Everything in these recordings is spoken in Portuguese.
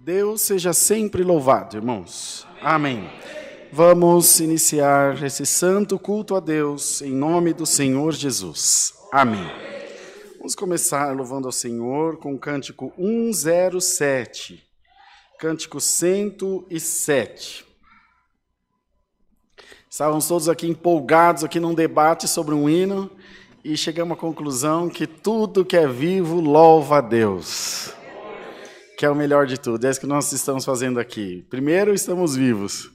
Deus seja sempre louvado, irmãos. Amém. Vamos iniciar esse santo culto a Deus em nome do Senhor Jesus. Amém. Vamos começar louvando ao Senhor com o cântico 107. Cântico 107. Estávamos todos aqui empolgados aqui num debate sobre um hino e chegamos à conclusão que tudo que é vivo louva a Deus, que é o melhor de tudo. É isso que nós estamos fazendo aqui. Primeiro, estamos vivos.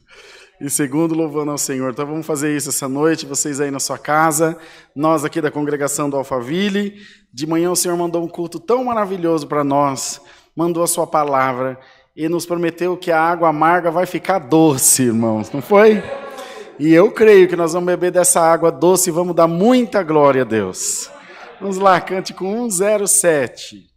E segundo, louvando ao Senhor. Então vamos fazer isso essa noite, vocês aí na sua casa, nós aqui da congregação do Alphaville. De manhã o Senhor mandou um culto tão maravilhoso para nós, mandou a sua palavra e nos prometeu que a água amarga vai ficar doce, irmãos, não foi? E eu creio que nós vamos beber dessa água doce e vamos dar muita glória a Deus. Vamos lá, cântico 107.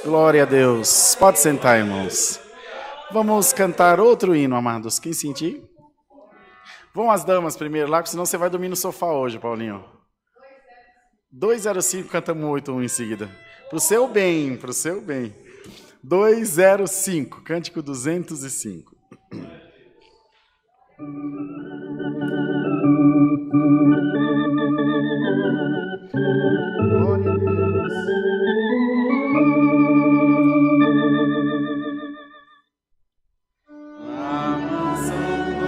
Glória a Deus. Pode sentar, irmãos. Vamos cantar outro hino, amados. Quem sentir? Vão as damas primeiro lá, porque senão você vai dormir no sofá hoje, Paulinho. 205, cantamos 8 em seguida. Pro seu bem, pro seu bem. 205, cântico 205. Glória a Deus. Como santos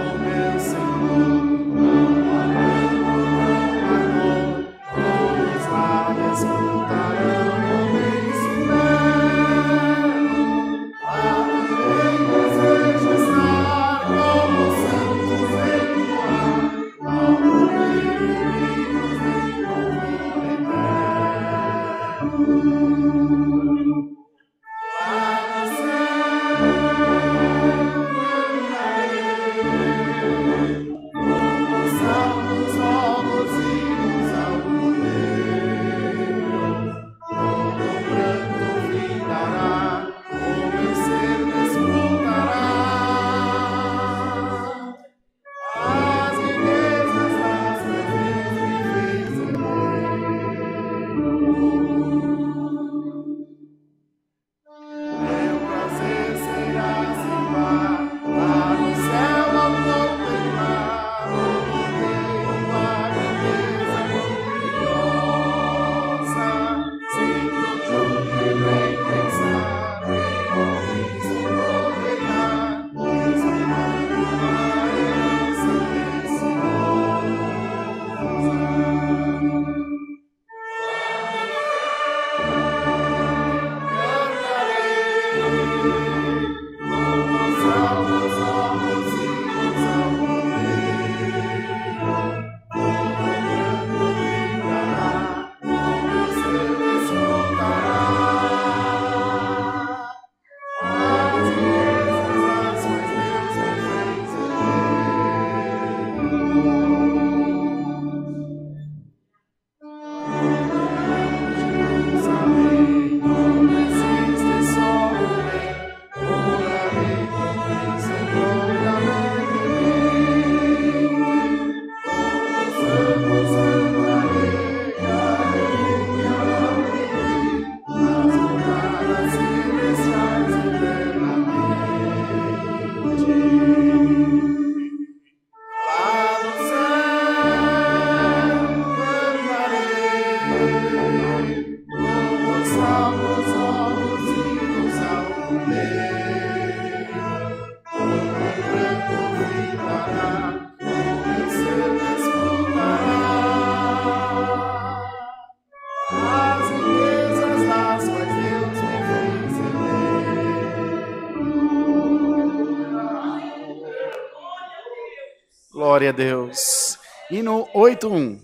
Glória a Deus. Hino 81.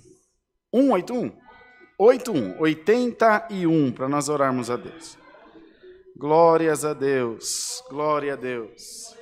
181? 81, para nós orarmos a Deus. Glórias a Deus, glória a Deus.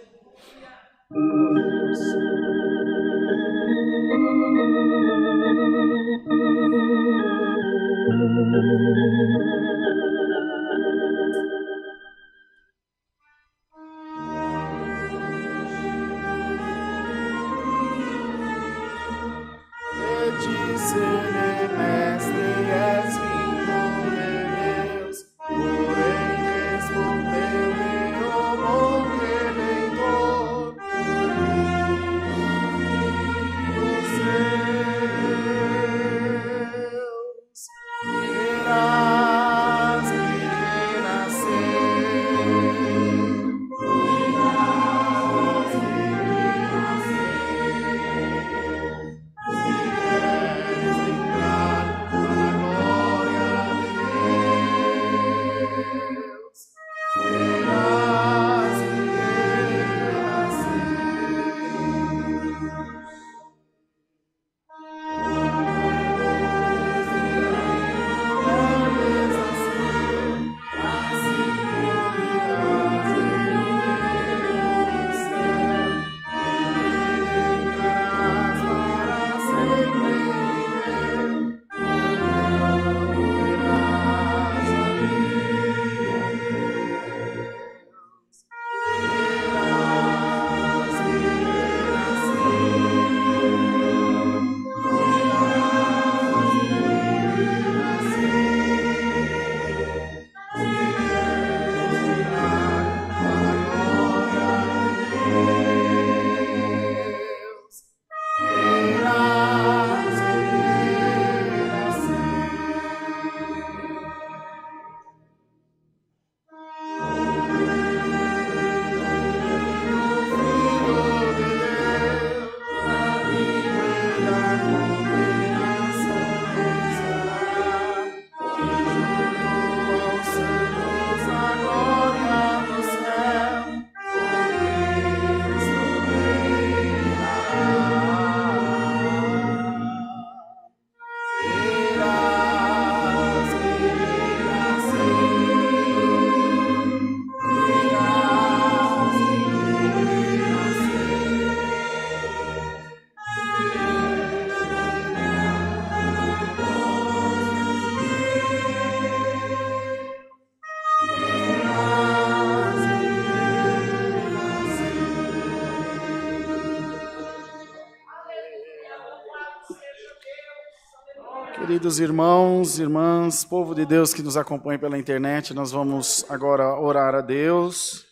Queridos irmãos, irmãs, povo de Deus que nos acompanha pela internet, nós vamos agora orar a Deus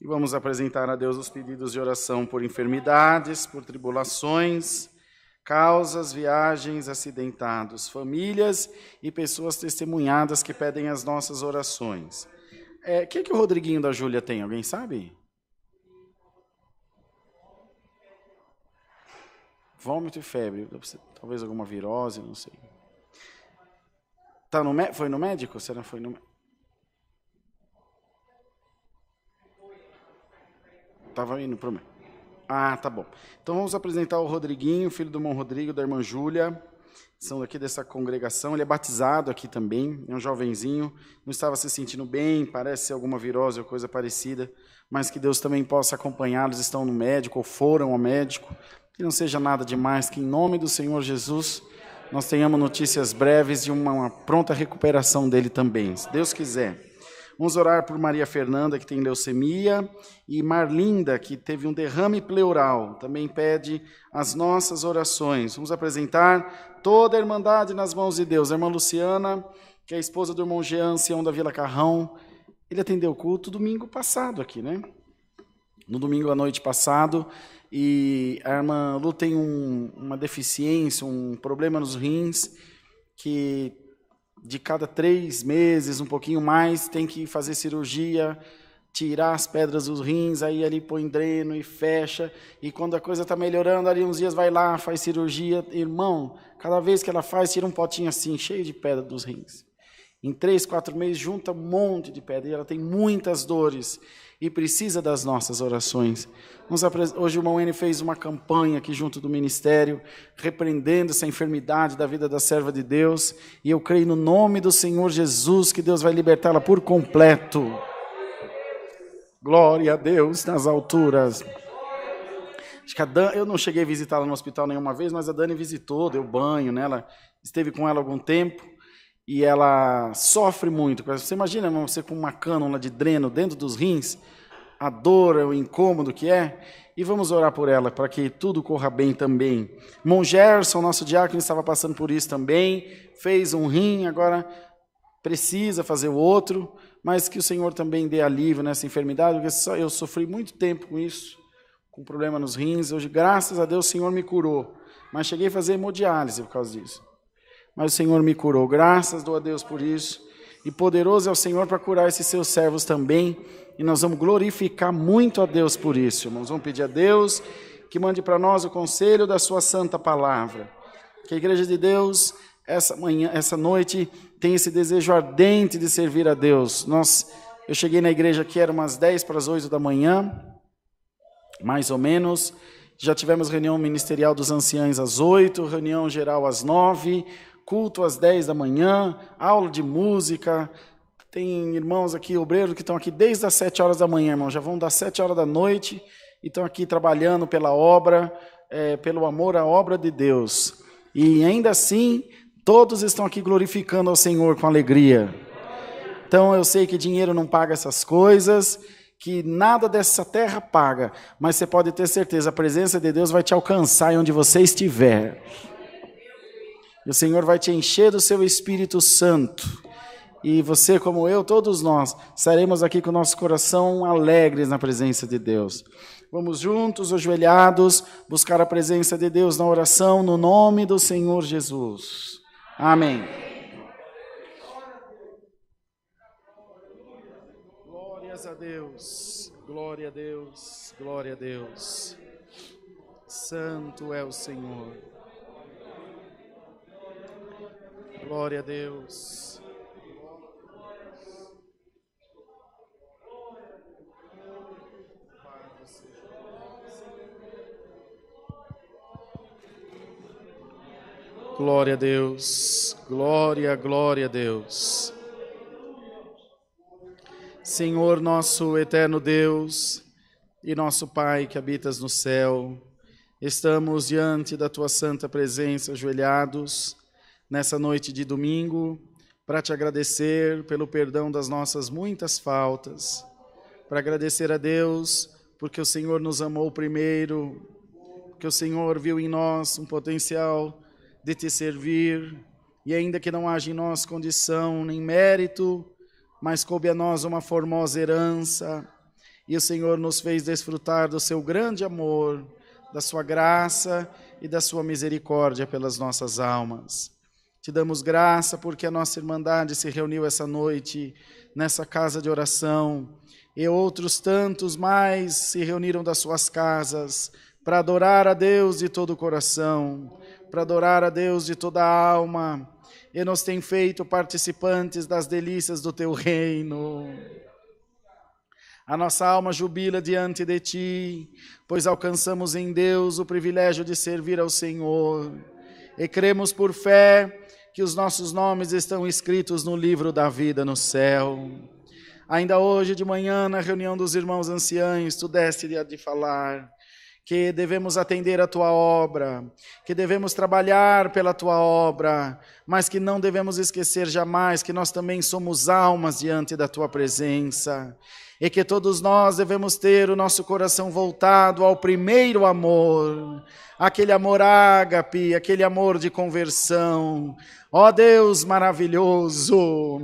e vamos apresentar a Deus os pedidos de oração por enfermidades, por tribulações, causas, viagens, acidentados, famílias e pessoas testemunhadas que pedem as nossas orações. O que o Rodriguinho da Júlia tem? Alguém sabe? Vômito e febre, talvez alguma virose, não sei. Foi no médico? Será que foi no... Estava indo para o médico. Ah, tá bom. Então vamos apresentar o Rodriguinho, filho do irmão Rodrigo, da irmã Júlia. São daqui dessa congregação. Ele é batizado aqui também, é um jovenzinho. Não estava se sentindo bem, parece ser alguma virose ou coisa parecida. Mas que Deus também possa acompanhá-los. Estão no médico ou foram ao médico. Que não seja nada demais, que em nome do Senhor Jesus nós tenhamos notícias breves de uma pronta recuperação dele também, se Deus quiser. Vamos orar por Maria Fernanda, que tem leucemia, e Marlinda, que teve um derrame pleural, também pede as nossas orações. Vamos apresentar toda a Irmandade nas mãos de Deus. A irmã Luciana, que é a esposa do irmão Jean, ancião da Vila Carrão, ele atendeu o culto domingo passado aqui, né? No domingo à noite passado, e a irmã Lu tem uma deficiência, um problema nos rins, que de cada 3 meses, um pouquinho mais, tem que fazer cirurgia, tirar as pedras dos rins, aí ali põe dreno e fecha, e quando a coisa está melhorando, ali uns dias vai lá, faz cirurgia. Irmão, cada vez que ela faz, tira um potinho assim, cheio de pedra dos rins. Em 3, 4 meses, junta um monte de pedra. E ela tem muitas dores e precisa das nossas orações. Hoje o irmão N fez uma campanha aqui junto do ministério, repreendendo essa enfermidade da vida da serva de Deus. E eu creio no nome do Senhor Jesus que Deus vai libertá-la por completo. Glória a Deus nas alturas. Acho que eu não cheguei a visitá-la no hospital nenhuma vez, mas a Dani visitou, deu banho nela, esteve com ela algum tempo e ela sofre muito. Você imagina você com uma cânula de dreno dentro dos rins, a dor, o incômodo que é, e vamos orar por ela, para que tudo corra bem também. Irmão Gerson, nosso diácono, estava passando por isso também, fez um rim, agora precisa fazer o outro, mas que o Senhor também dê alívio nessa enfermidade, porque eu sofri muito tempo com isso, com problema nos rins. Hoje, graças a Deus, o Senhor me curou, mas cheguei a fazer hemodiálise por causa disso. Mas o Senhor me curou, graças a Deus por isso, e poderoso é o Senhor para curar esses seus servos também, e nós vamos glorificar muito a Deus por isso, irmãos. Vamos pedir a Deus que mande para nós o conselho da sua santa palavra, que a igreja de Deus, essa noite, tem esse desejo ardente de servir a Deus. Eu cheguei na igreja aqui, era umas 10 para as 8 da manhã, mais ou menos. Já tivemos reunião ministerial dos anciãos às 8, reunião geral às 9, culto às 10 da manhã, aula de música. Tem irmãos aqui, obreiros, que estão aqui desde as 7 horas da manhã, irmão. Já vão das 7 horas da noite e estão aqui trabalhando pela obra, pelo amor à obra de Deus. E ainda assim, todos estão aqui glorificando ao Senhor com alegria. Então eu sei que dinheiro não paga essas coisas, que nada dessa terra paga, mas você pode ter certeza, a presença de Deus vai te alcançar onde você estiver. E o Senhor vai te encher do seu Espírito Santo. E você, como eu, todos nós, estaremos aqui com o nosso coração alegres na presença de Deus. Vamos juntos, ajoelhados, buscar a presença de Deus na oração, no nome do Senhor Jesus. Amém. Glórias a Deus, glória a Deus, glória a Deus. Santo é o Senhor. Glória a Deus. Glória a Deus, glória, glória a Deus. Senhor, nosso eterno Deus e nosso Pai que habitas no céu, estamos diante da Tua santa presença, ajoelhados, nessa noite de domingo, para Te agradecer pelo perdão das nossas muitas faltas, para agradecer a Deus porque o Senhor nos amou primeiro, que o Senhor viu em nós um potencial de Te servir, e ainda que não haja em nós condição nem mérito, mas coube a nós uma formosa herança, e o Senhor nos fez desfrutar do Seu grande amor, da Sua graça e da Sua misericórdia pelas nossas almas. Te damos graça porque a nossa Irmandade se reuniu essa noite nessa casa de oração, e outros tantos mais se reuniram das suas casas para adorar a Deus de todo o coração, para adorar a Deus de toda a alma, e nos tem feito participantes das delícias do Teu reino. A nossa alma jubila diante de Ti, pois alcançamos em Deus o privilégio de servir ao Senhor, e cremos por fé que os nossos nomes estão escritos no livro da vida no céu. Ainda hoje de manhã, na reunião dos irmãos anciãos, Tu deste de falar que devemos atender a Tua obra, que devemos trabalhar pela Tua obra, mas que não devemos esquecer jamais que nós também somos almas diante da Tua presença, e que todos nós devemos ter o nosso coração voltado ao primeiro amor, aquele amor ágape, aquele amor de conversão. Ó Deus maravilhoso,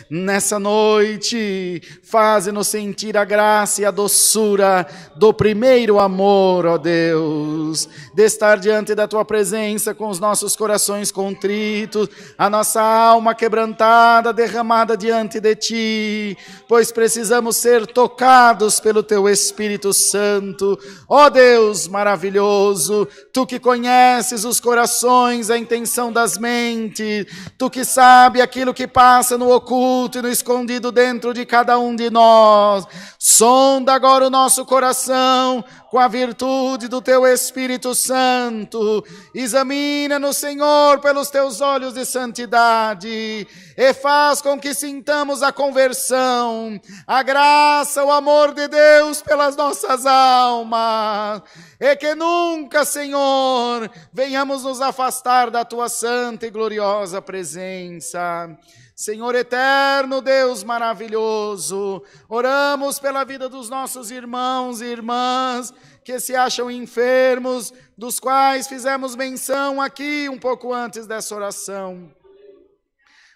nessa noite, faze-nos sentir a graça e a doçura do primeiro amor, ó Deus, de estar diante da Tua presença com os nossos corações contritos, a nossa alma quebrantada, derramada diante de Ti, pois precisamos ser tocados pelo Teu Espírito Santo. Ó Deus maravilhoso, maravilhoso, Tu que conheces os corações, a intenção das mentes, Tu que sabe aquilo que passa no oculto e no escondido dentro de cada um de nós. Sonda agora o nosso coração com a virtude do Teu Espírito Santo. Examina-nos, Senhor, pelos Teus olhos de santidade e faz com que sintamos a conversão, a graça, o amor de Deus pelas nossas almas. E que nunca, Senhor, venhamos nos afastar da Tua santa e gloriosa presença. Senhor eterno, Deus maravilhoso, oramos pela vida dos nossos irmãos e irmãs que se acham enfermos, dos quais fizemos menção aqui um pouco antes dessa oração.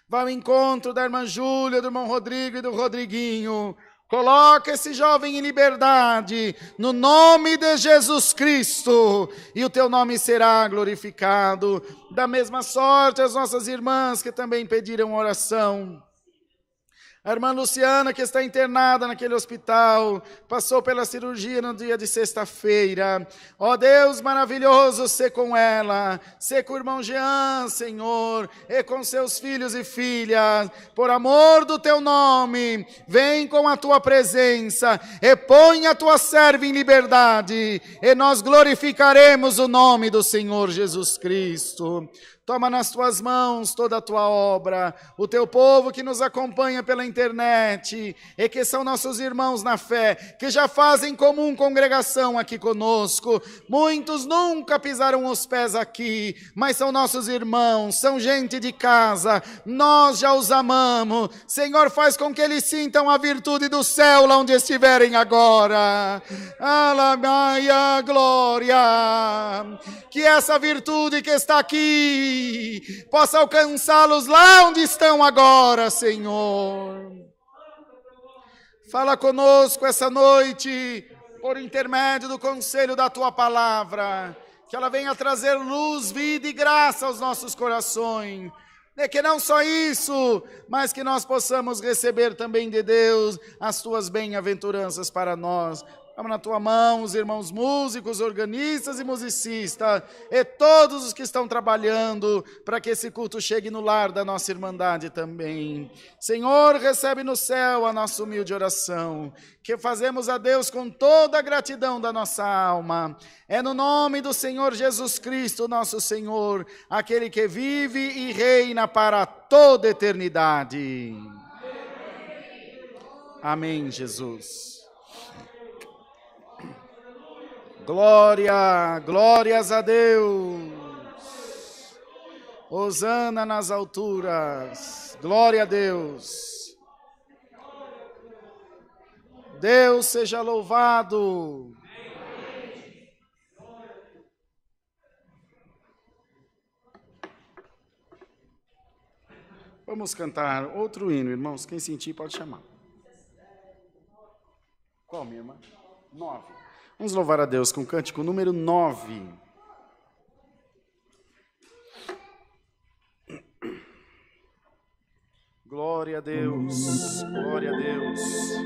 Vá ao encontro da irmã Júlia, do irmão Rodrigo e do Rodriguinho. Coloca esse jovem em liberdade, no nome de Jesus Cristo, e o Teu nome será glorificado. Da mesma sorte, as nossas irmãs que também pediram oração. A irmã Luciana, que está internada naquele hospital, passou pela cirurgia no dia de sexta-feira. Ó Deus maravilhoso, sê com ela, sê com o irmão Jean, Senhor, e com seus filhos e filhas. Por amor do Teu nome, vem com a Tua presença e põe a Tua serva em liberdade, e nós glorificaremos o nome do Senhor Jesus Cristo. Toma nas Tuas mãos toda a Tua obra, o Teu povo que nos acompanha pela internet e que são nossos irmãos na fé, que já fazem comum congregação aqui conosco. Muitos nunca pisaram os pés aqui, mas são nossos irmãos, são gente de casa, nós já os amamos. Senhor, faz com que eles sintam a virtude do céu lá onde estiverem agora. Aleluia, glória! Que essa virtude que está aqui possa alcançá-los lá onde estão agora, Senhor. Fala conosco essa noite, por intermédio do conselho da Tua palavra, que ela venha trazer luz, vida e graça aos nossos corações. E que não só isso, mas que nós possamos receber também de Deus as Tuas bem-aventuranças para nós. Vamos na Tua mão, os irmãos músicos, organistas e musicistas, e todos os que estão trabalhando para que esse culto chegue no lar da nossa irmandade também. Senhor, recebe no céu a nossa humilde oração, que fazemos a Deus com toda a gratidão da nossa alma. É no nome do Senhor Jesus Cristo, nosso Senhor, aquele que vive e reina para toda a eternidade. Amém, Jesus. Glória, glórias a Deus. Hosana nas alturas. Glória a Deus. Deus seja louvado. Vamos cantar outro hino, irmãos. Quem sentir pode chamar. Qual, minha irmã? 9. Vamos louvar a Deus com o cântico número 9. Glória a Deus, glória a Deus.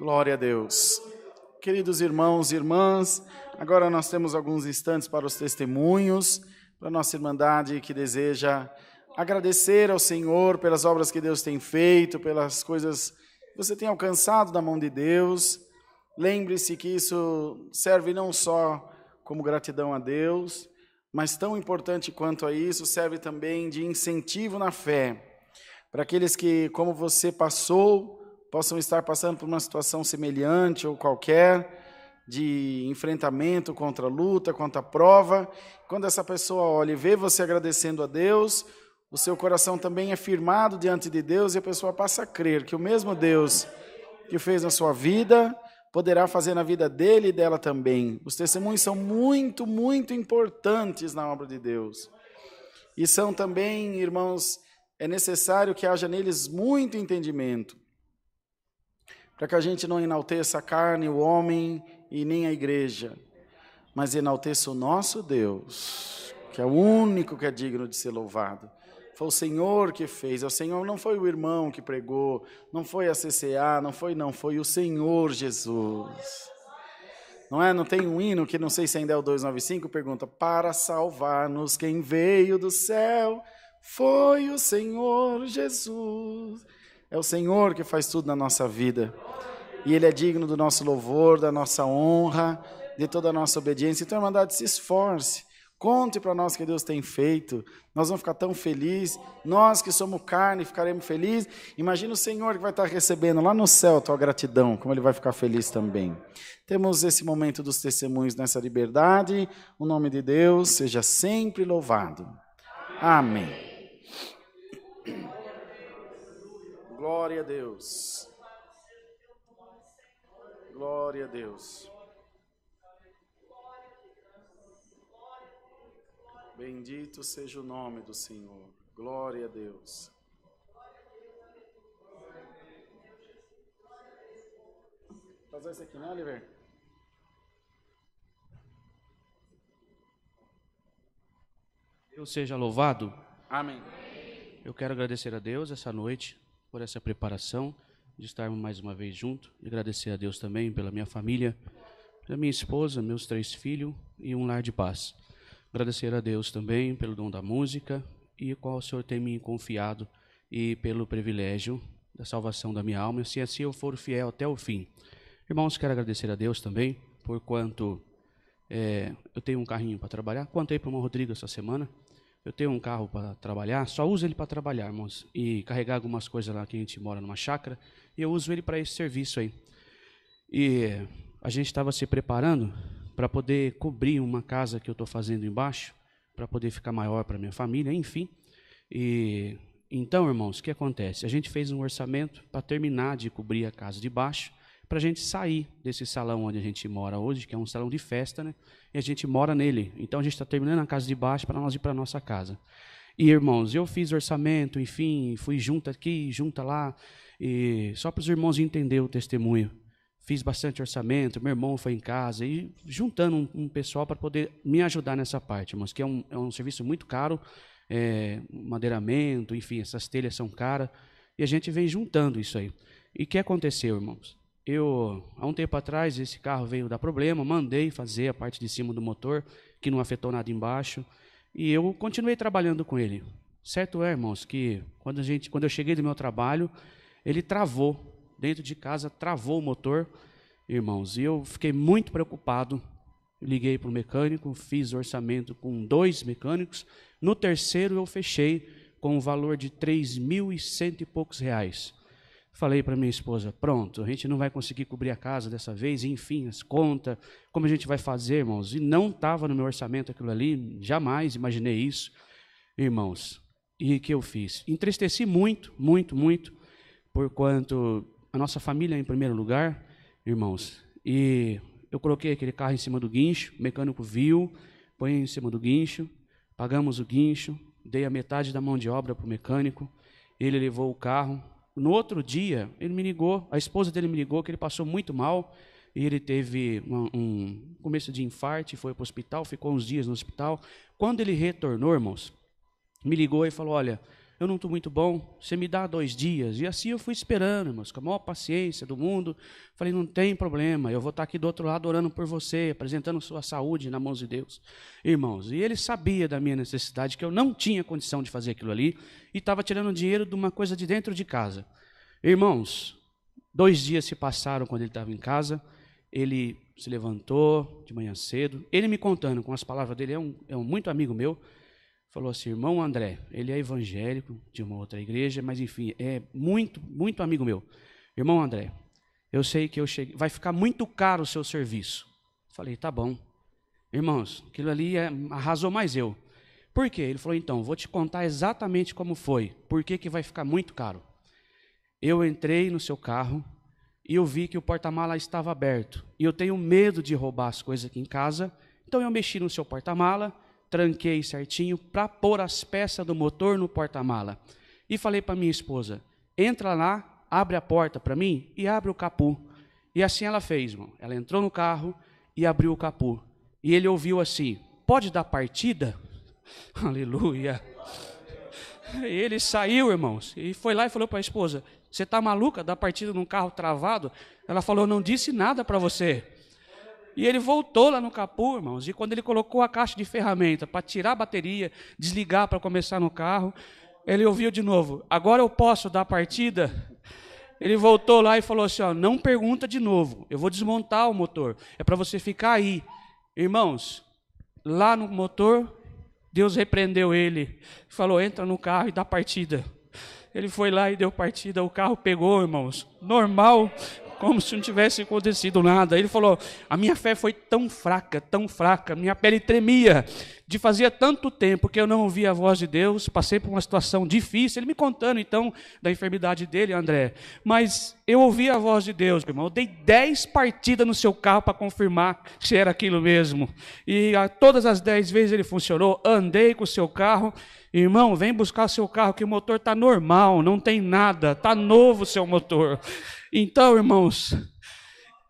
Glória a Deus. Queridos irmãos e irmãs, agora nós temos alguns instantes para os testemunhos, para a nossa irmandade que deseja agradecer ao Senhor pelas obras que Deus tem feito, pelas coisas que você tem alcançado da mão de Deus. Lembre-se que isso serve não só como gratidão a Deus, mas tão importante quanto a isso, serve também de incentivo na fé, para aqueles que, como você passou, possam estar passando por uma situação semelhante ou qualquer, de enfrentamento contra a luta, contra a prova. Quando essa pessoa olha e vê você agradecendo a Deus, o seu coração também é firmado diante de Deus e a pessoa passa a crer que o mesmo Deus que fez na sua vida, poderá fazer na vida dele e dela também. Os testemunhos são muito, muito importantes na obra de Deus. E são também, irmãos, é necessário que haja neles muito entendimento, para que a gente não enalteça a carne, o homem e nem a igreja, mas enalteça o nosso Deus, que é o único que é digno de ser louvado. Foi o Senhor que fez, é o Senhor, não foi o irmão que pregou, não foi a CCA, foi o Senhor Jesus. Não tem um hino que não sei se ainda é o 295, pergunta, para salvar-nos quem veio do céu, foi o Senhor Jesus. É o Senhor que faz tudo na nossa vida. E Ele é digno do nosso louvor, da nossa honra, de toda a nossa obediência. Então, a irmandade, se esforce. Conte para nós o que Deus tem feito. Nós vamos ficar tão felizes. Nós que somos carne ficaremos felizes. Imagina o Senhor que vai estar recebendo lá no céu a tua gratidão, como Ele vai ficar feliz também. Temos esse momento dos testemunhos nessa liberdade. O nome de Deus seja sempre louvado. Amém. Glória a Deus. Glória a Deus. Bendito seja o nome do Senhor. Glória a Deus. Fazer isso aqui, né, Oliver? Deus seja louvado. Amém. Eu quero agradecer a Deus essa noite por essa preparação de estarmos mais uma vez juntos. E agradecer a Deus também pela minha família, pela minha esposa, meus 3 filhos e um lar de paz. Agradecer a Deus também pelo dom da música e qual o Senhor tem me confiado e pelo privilégio da salvação da minha alma, se assim eu for fiel até o fim. Irmãos, quero agradecer a Deus também por quanto eu tenho um carrinho para trabalhar. Contei para o irmão Rodrigo essa semana. Eu tenho um carro para trabalhar, só uso ele para trabalhar, irmãos, e carregar algumas coisas lá que a gente mora numa chácara, e eu uso ele para esse serviço aí. E a gente estava se preparando para poder cobrir uma casa que eu estou fazendo embaixo, para poder ficar maior para minha família, enfim. E então, irmãos, o que acontece? A gente fez um orçamento para terminar de cobrir a casa de baixo, para a gente sair desse salão onde a gente mora hoje, que é um salão de festa, né? E a gente mora nele. Então, a gente está terminando a casa de baixo para nós ir para a nossa casa. E, irmãos, eu fiz orçamento, enfim, fui junta aqui, junta lá, e só para os irmãos entenderem o testemunho. Fiz bastante orçamento, meu irmão foi em casa, e juntando um pessoal para poder me ajudar nessa parte, irmãos, que é um serviço muito caro, madeiramento, enfim, essas telhas são caras, e a gente vem juntando isso aí. E o que aconteceu, irmãos? Há um tempo atrás, esse carro veio dar problema, mandei fazer a parte de cima do motor, que não afetou nada embaixo, e eu continuei trabalhando com ele. Certo é, irmãos, que quando eu cheguei do meu trabalho, ele travou, dentro de casa, travou o motor, irmãos, e eu fiquei muito preocupado. Liguei para o mecânico, fiz orçamento com 2 mecânicos, no terceiro eu fechei com um valor de 3.100 e poucos reais. Falei para minha esposa, pronto, a gente não vai conseguir cobrir a casa dessa vez, enfim, as contas, como a gente vai fazer, irmãos? E não estava no meu orçamento aquilo ali, jamais imaginei isso, irmãos. E o que eu fiz? Entristeci muito, muito, muito, por quanto a nossa família é em primeiro lugar, irmãos, e eu coloquei aquele carro em cima do guincho, o mecânico viu, põe em cima do guincho, pagamos o guincho, dei a metade da mão de obra para o mecânico, ele levou o carro. No outro dia, ele me ligou, a esposa dele me ligou que ele passou muito mal, e ele teve um começo de infarto, foi para o hospital, ficou uns dias no hospital. Quando ele retornou, irmãos, me ligou e falou, olha, eu não estou muito bom, você me dá 2 dias. E assim eu fui esperando, irmãos, com a maior paciência do mundo. Falei, não tem problema, eu vou estar aqui do outro lado orando por você, apresentando sua saúde nas mãos de Deus. Irmãos, e ele sabia da minha necessidade, que eu não tinha condição de fazer aquilo ali, e estava tirando dinheiro de uma coisa de dentro de casa. Irmãos, 2 dias se passaram quando ele estava em casa, ele se levantou de manhã cedo, ele me contando com as palavras dele, é um muito amigo meu, falou assim, irmão André, ele é evangélico de uma outra igreja, mas enfim, é muito, muito amigo meu. Irmão André, eu sei que vai ficar muito caro o seu serviço. Falei, tá bom. Irmãos, aquilo ali arrasou mais eu. Por quê? Ele falou, então, vou te contar exatamente como foi. Por que vai ficar muito caro? Eu entrei no seu carro e eu vi que o porta-mala estava aberto. E eu tenho medo de roubar as coisas aqui em casa, então eu mexi no seu porta-mala, tranquei certinho para pôr as peças do motor no porta-mala. E falei para minha esposa, entra lá, abre a porta para mim e abre o capô. E assim ela fez, irmão. Ela entrou no carro e abriu o capô. E ele ouviu assim, pode dar partida? Aleluia. E ele saiu, irmãos, e foi lá e falou para a esposa, você está maluca, dar partida num carro travado? Ela falou, não disse nada para você. E ele voltou lá no capô, irmãos, e quando ele colocou a caixa de ferramenta para tirar a bateria, desligar para começar no carro, ele ouviu de novo, agora eu posso dar partida? Ele voltou lá e falou assim, ó, não pergunta de novo, eu vou desmontar o motor, é para você ficar aí. Irmãos, lá no motor, Deus repreendeu ele, falou, entra no carro e dá partida. Ele foi lá e deu partida, o carro pegou, irmãos, normal, como se não tivesse acontecido nada. Ele falou, a minha fé foi tão fraca, minha pele tremia, de fazia tanto tempo que eu não ouvia a voz de Deus, passei por uma situação difícil, ele me contando então da enfermidade dele, André, mas eu ouvi a voz de Deus, irmão, eu dei 10 partidas no seu carro para confirmar se era aquilo mesmo, e todas as 10 vezes ele funcionou, andei com o seu carro, irmão, vem buscar o seu carro que o motor está normal, não tem nada, está novo o seu motor. Então, irmãos,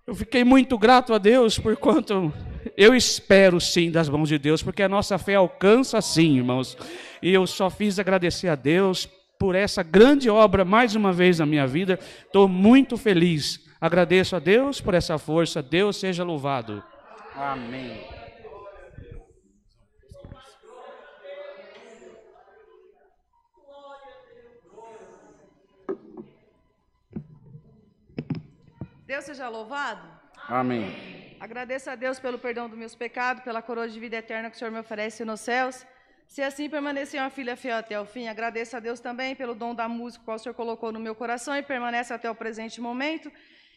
eu fiquei muito grato a Deus por quanto eu espero sim das mãos de Deus, porque a nossa fé alcança sim, irmãos. E eu só fiz agradecer a Deus por essa grande obra mais uma vez na minha vida. Estou muito feliz. Agradeço a Deus por essa força. Deus seja louvado. Amém. Deus seja louvado. Amém. Agradeço a Deus pelo perdão dos meus pecados, pela coroa de vida eterna que o Senhor me oferece nos céus. Se assim permanecer uma filha fiel até o fim, agradeço a Deus também pelo dom da música que o Senhor colocou no meu coração e permanece até o presente momento.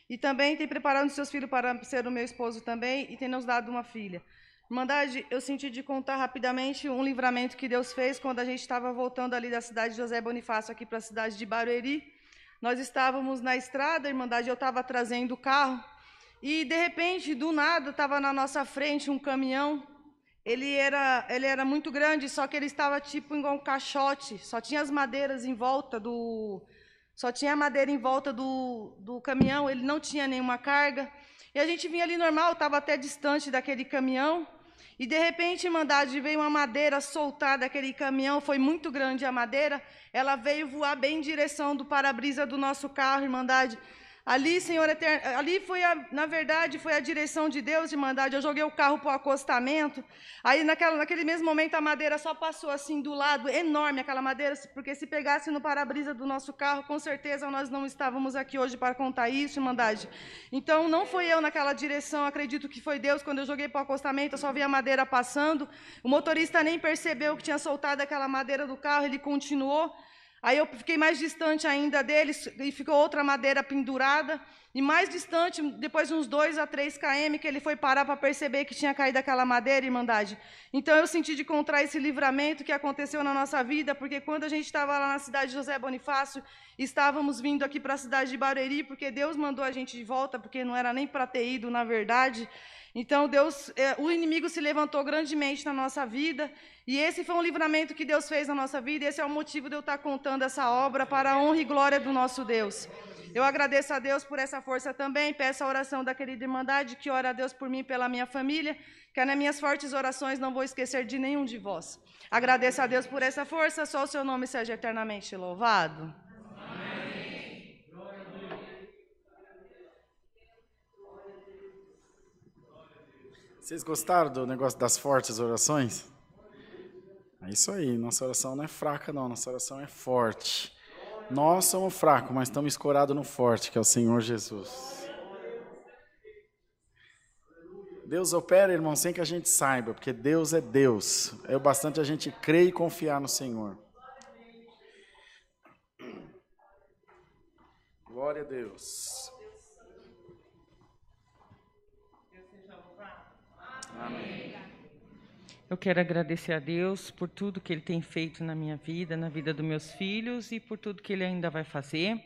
E também tem preparado os seus filhos para ser o meu esposo também e tem nos dado uma filha. Irmandade, eu senti de contar rapidamente um livramento que Deus fez quando a gente estava voltando ali da cidade de José Bonifácio aqui para a cidade de Barueri. Nós estávamos na estrada, irmandade, eu estava trazendo o carro e, de repente, do nada, estava na nossa frente um caminhão. Ele era muito grande, só que ele estava tipo igual um caixote, só tinha as madeiras em volta só tinha madeira em volta do caminhão, ele não tinha nenhuma carga. E a gente vinha ali normal, estava até distante daquele caminhão. E, de repente, irmandade, veio uma madeira soltar daquele caminhão, foi muito grande a madeira, ela veio voar bem em direção do para-brisa do nosso carro, irmandade. Ali, Senhor eterno, ali na verdade, foi a direção de Deus, irmandade. Eu joguei o carro para o acostamento, aí naquele mesmo momento a madeira só passou assim do lado, enorme aquela madeira, porque se pegasse no para-brisa do nosso carro, com certeza nós não estávamos aqui hoje para contar isso, irmandade. Então, não foi eu naquela direção, acredito que foi Deus. Quando eu joguei para o acostamento, eu só vi a madeira passando, o motorista nem percebeu que tinha soltado aquela madeira do carro, ele continuou. Aí eu fiquei mais distante ainda deles e ficou outra madeira pendurada. E mais distante, depois de uns 2 a 3 km, que ele foi parar para perceber que tinha caído aquela madeira, irmandade. Então eu senti de contar esse livramento que aconteceu na nossa vida, porque quando a gente estava lá na cidade de José Bonifácio, estávamos vindo aqui para a cidade de Barueri, porque Deus mandou a gente de volta, porque não era nem para ter ido, na verdade. Então, o inimigo se levantou grandemente na nossa vida, e esse foi um livramento que Deus fez na nossa vida, e esse é o motivo de eu estar contando essa obra para a honra e glória do nosso Deus. Eu agradeço a Deus por essa força também, peço a oração da querida Irmandade, que ora a Deus por mim e pela minha família, que nas minhas fortes orações não vou esquecer de nenhum de vós. Agradeço a Deus por essa força, só o seu nome seja eternamente louvado. Vocês gostaram do negócio das fortes orações? É isso aí, nossa oração não é fraca não, nossa oração é forte. Nós somos fracos, mas estamos escorados no forte, que é o Senhor Jesus. Deus opera, irmão, sem que a gente saiba, porque Deus é Deus. É o bastante a gente crer e confiar no Senhor. Glória a Deus. Amém. Eu quero agradecer a Deus por tudo que Ele tem feito na minha vida, na vida dos meus filhos e por tudo que Ele ainda vai fazer.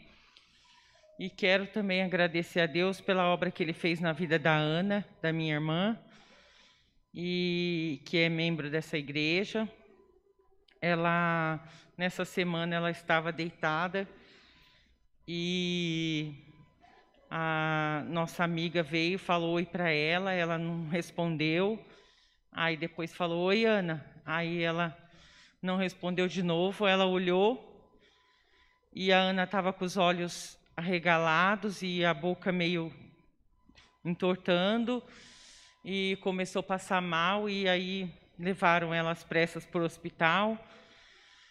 E quero também agradecer a Deus pela obra que Ele fez na vida da Ana, da minha irmã, e que é membro dessa igreja. Ela, nessa semana, ela estava deitada e a nossa amiga veio, falou oi para ela, ela não respondeu. Aí depois falou, oi, Ana. Aí ela não respondeu de novo, ela olhou e a Ana estava com os olhos arregalados e a boca meio entortando e começou a passar mal e aí levaram ela às pressas para o hospital.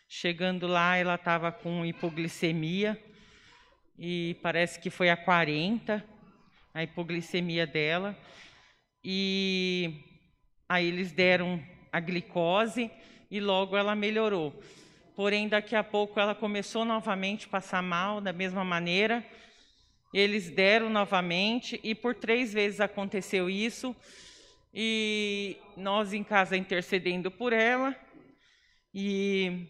Chegando lá, ela estava com hipoglicemia e parece que foi a 40, a hipoglicemia dela. E aí eles deram a glicose e logo ela melhorou. Porém, daqui a pouco ela começou novamente a passar mal, da mesma maneira. Eles deram novamente e por 3 vezes aconteceu isso. E nós em casa intercedendo por ela. E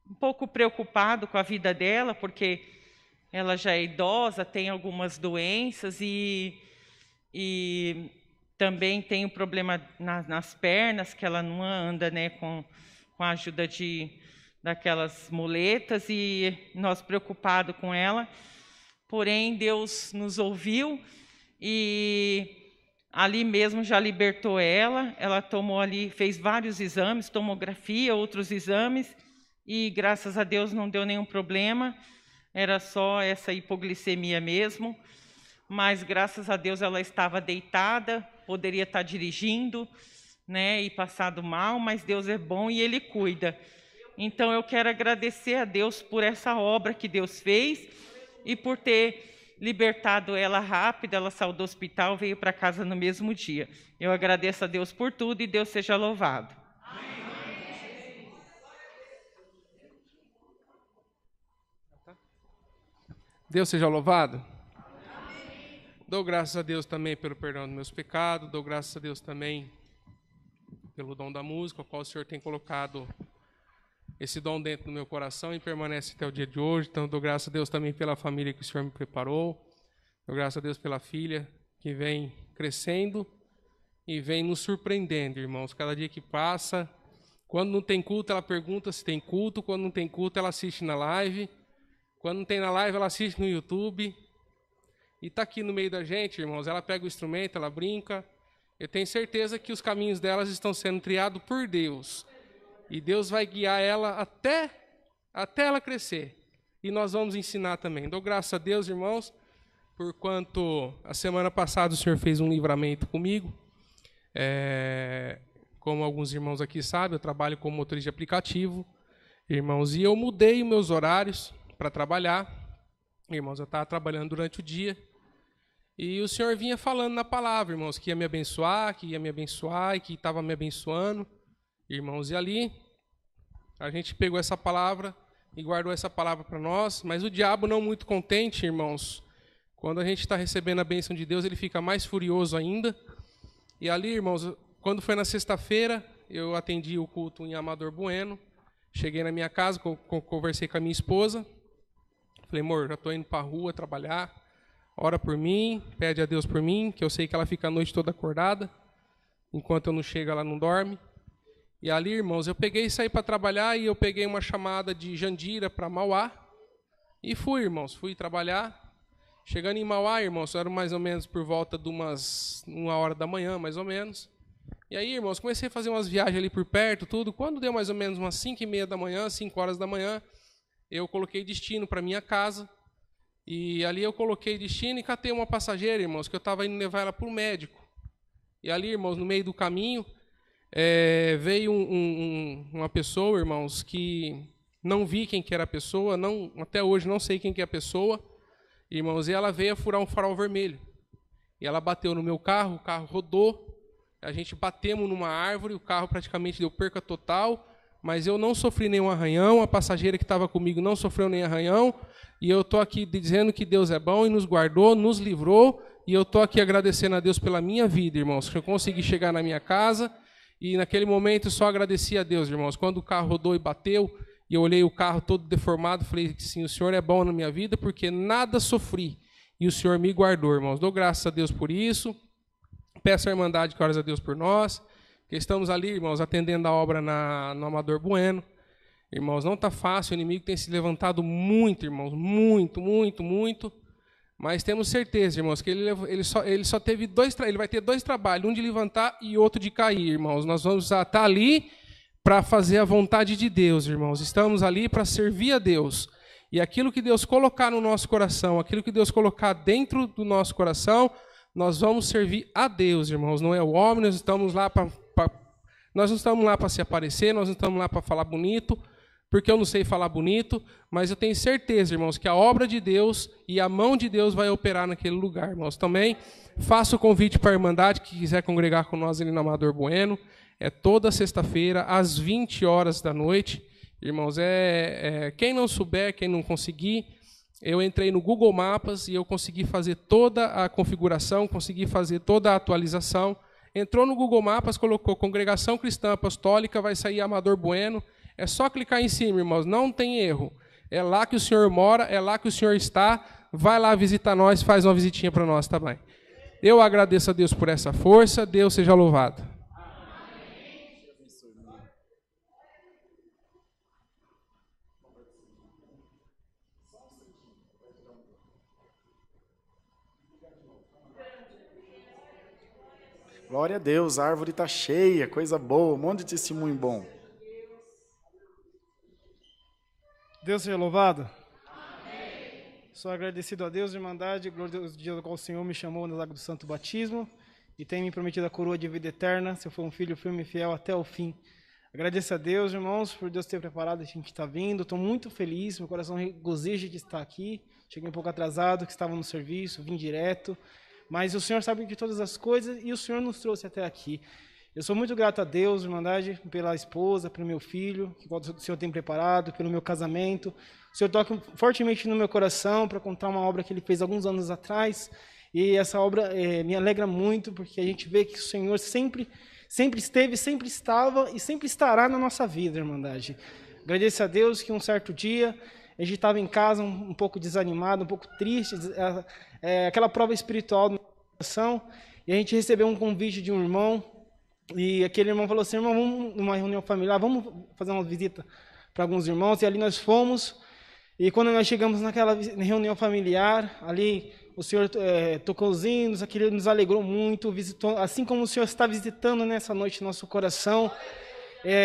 um pouco preocupado com a vida dela, porque ela já é idosa, tem algumas doenças e também tem um problema nas pernas, que ela não anda, né, com a ajuda daquelas muletas, e nós preocupados com ela. Porém, Deus nos ouviu e ali mesmo já libertou ela tomou ali, fez vários exames, tomografia, outros exames, e graças a Deus não deu nenhum problema, era só essa hipoglicemia mesmo. Mas graças a Deus ela estava deitada, poderia estar dirigindo, né, e passado mal, mas Deus é bom e Ele cuida. Então eu quero agradecer a Deus por essa obra que Deus fez e por ter libertado ela rápido. Ela saiu do hospital, veio para casa no mesmo dia. Eu agradeço a Deus por tudo e Deus seja louvado. Deus seja louvado. Dou graças a Deus também pelo perdão dos meus pecados, dou graças a Deus também pelo dom da música, o qual o Senhor tem colocado esse dom dentro do meu coração e permanece até o dia de hoje. Então, dou graças a Deus também pela família que o Senhor me preparou, dou graças a Deus pela filha que vem crescendo e vem nos surpreendendo, irmãos. Cada dia que passa, quando não tem culto, ela pergunta se tem culto, quando não tem culto, ela assiste na live, quando não tem na live, ela assiste no YouTube. E está aqui no meio da gente, irmãos, ela pega o instrumento, ela brinca. Eu tenho certeza que os caminhos delas estão sendo triados por Deus. E Deus vai guiar ela até ela crescer. E nós vamos ensinar também. Dou graças a Deus, irmãos, por quanto a semana passada o Senhor fez um livramento comigo. Como alguns irmãos aqui sabem, eu trabalho como motorista de aplicativo, irmãos, e eu mudei os meus horários para trabalhar. Irmãos, eu estava trabalhando durante o dia e o Senhor vinha falando na palavra, irmãos, que ia me abençoar e que estava me abençoando, irmãos. E ali a gente pegou essa palavra e guardou essa palavra para nós, mas o diabo não muito contente, irmãos, quando a gente está recebendo a bênção de Deus, ele fica mais furioso ainda. E ali, irmãos, quando foi na sexta-feira, eu atendi o culto em Amador Bueno, cheguei na minha casa, conversei com a minha esposa. Falei, amor, já estou indo para a rua trabalhar, ora por mim, pede a Deus por mim, que eu sei que ela fica a noite toda acordada. enquanto eu não chego, ela não dorme. E ali, irmãos, eu peguei e saí para trabalhar e eu peguei uma chamada de Jandira para Mauá. E fui, irmãos, fui trabalhar. Chegando em Mauá, irmãos, era mais ou menos por volta de umas 1h da manhã, mais ou menos. E aí, irmãos, comecei a fazer umas viagens ali por perto, tudo. Quando deu mais ou menos umas 5h30 da manhã, 5h da manhã, eu coloquei destino para minha casa. E ali eu coloquei destino e catei uma passageira, irmãos, que eu estava indo levar ela para o médico. E ali, irmãos, no meio do caminho, veio uma pessoa, irmãos, que não vi quem que era a pessoa, até hoje não sei quem que é a pessoa, irmãos, e ela veio a furar um farol vermelho. E ela bateu no meu carro, o carro rodou, a gente batemos numa árvore, o carro praticamente deu perca total, mas eu não sofri nenhum arranhão, a passageira que estava comigo não sofreu nenhum arranhão, e eu estou aqui dizendo que Deus é bom e nos guardou, nos livrou, e eu estou aqui agradecendo a Deus pela minha vida, irmãos, que eu consegui chegar na minha casa, e naquele momento eu só agradeci a Deus, irmãos. Quando o carro rodou e bateu, e eu olhei o carro todo deformado, falei que sim, o Senhor é bom na minha vida, porque nada sofri, e o Senhor me guardou, irmãos. Dou graças a Deus por isso, peço à Irmandade que ore a Deus por nós, que estamos ali, irmãos, atendendo a obra no Amador Bueno. Irmãos, não está fácil, o inimigo tem se levantado muito, irmãos, muito, muito, muito, mas temos certeza, irmãos, que ele só teve ele vai ter 2 trabalhos, um de levantar e outro de cair, irmãos. Nós vamos estar ali para fazer a vontade de Deus, irmãos. Estamos ali para servir a Deus. E aquilo que Deus colocar no nosso coração, aquilo que Deus colocar dentro do nosso coração, nós vamos servir a Deus, irmãos. Não é o homem, nós estamos lá nós não estamos lá para se aparecer, nós não estamos lá para falar bonito, porque eu não sei falar bonito, mas eu tenho certeza, irmãos, que a obra de Deus e a mão de Deus vai operar naquele lugar, irmãos. Também faço o convite para a Irmandade que quiser congregar com nós ali no Amador Bueno. É toda sexta-feira, às 20h da noite. Irmãos, quem não souber, quem não conseguir, eu entrei no Google Maps e eu consegui fazer toda a configuração, consegui fazer toda a atualização. Entrou no Google Maps, colocou Congregação Cristã Apostólica, vai sair Amador Bueno. É só clicar em cima, irmãos, não tem erro. É lá que o Senhor mora, é lá que o Senhor está. Vai lá visitar nós, faz uma visitinha para nós também. Eu agradeço a Deus por essa força, Deus seja louvado. Glória a Deus, a árvore está cheia, coisa boa, um monte de testemunho bom. Deus seja louvado. Amém. Sou agradecido a Deus, Irmandade, glória a Deus, dia do qual o Senhor me chamou no Lago do Santo Batismo e tem me prometido a coroa de vida eterna, se eu for um filho firme e fiel até o fim. Agradeço a Deus, irmãos, por Deus ter preparado a gente que está vindo. Estou muito feliz, meu coração regozija de estar aqui. Cheguei um pouco atrasado, que estava no serviço, vim direto. Mas o Senhor sabe de todas as coisas e o Senhor nos trouxe até aqui. Eu sou muito grato a Deus, Irmandade, pela esposa, pelo meu filho, que o Senhor tem preparado, pelo meu casamento. O Senhor toca fortemente no meu coração para contar uma obra que Ele fez alguns anos atrás. E essa obra me alegra muito, porque a gente vê que o Senhor sempre esteve, sempre estava e sempre estará na nossa vida, Irmandade. Agradeço a Deus que um certo dia a gente estava em casa um pouco desanimado, um pouco triste, aquela prova espiritual no coração, e a gente recebeu um convite de um irmão. E aquele irmão falou assim: irmão, vamos numa reunião familiar, vamos fazer uma visita para alguns irmãos. E ali nós fomos, e quando nós chegamos naquela reunião familiar, ali o Senhor tocou os hinos, aquilo nos alegrou muito, visitou, assim como o Senhor está visitando nessa noite nosso coração.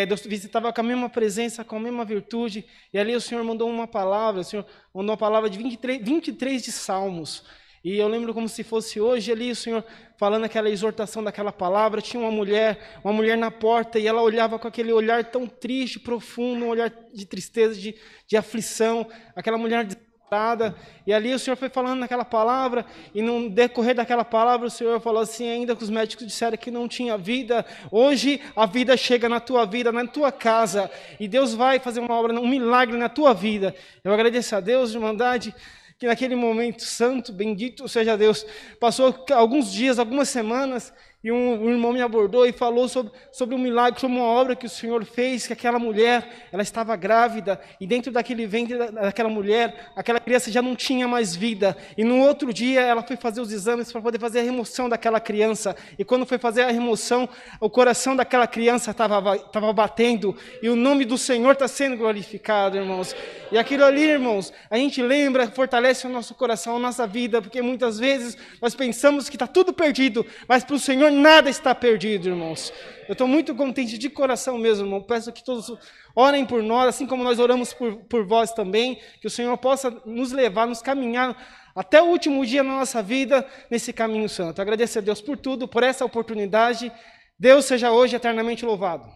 Deus visitava com a mesma presença, com a mesma virtude, e ali o Senhor mandou uma palavra, o Senhor mandou uma palavra de 23 de Salmos. E eu lembro como se fosse hoje ali, o Senhor falando aquela exortação daquela palavra. Tinha uma mulher na porta, e ela olhava com aquele olhar tão triste, profundo, um olhar de tristeza, de aflição, aquela mulher desesperada. E ali o Senhor foi falando naquela palavra, e no decorrer daquela palavra o Senhor falou assim: ainda que os médicos disseram que não tinha vida, hoje a vida chega na tua vida, na tua casa, e Deus vai fazer uma obra, um milagre na tua vida. Eu agradeço a Deus, Irmandade, que naquele momento santo, bendito seja Deus, passou alguns dias, algumas semanas, E um irmão me abordou e falou sobre um milagre, sobre uma obra que o Senhor fez, que aquela mulher, ela estava grávida, e dentro daquele ventre daquela mulher, aquela criança já não tinha mais vida. E no outro dia, ela foi fazer os exames para poder fazer a remoção daquela criança. E quando foi fazer a remoção, o coração daquela criança estava batendo, e o nome do Senhor está sendo glorificado, irmãos. E aquilo ali, irmãos, a gente lembra, fortalece o nosso coração, a nossa vida, porque muitas vezes nós pensamos que está tudo perdido, mas para o Senhor nada está perdido, irmãos. Eu estou muito contente de coração mesmo, irmão. Peço que todos orem por nós, assim como nós oramos por vós também, que o Senhor possa nos levar, nos caminhar até o último dia na nossa vida, nesse caminho santo. Agradeço a Deus por tudo, por essa oportunidade. Deus seja hoje eternamente louvado.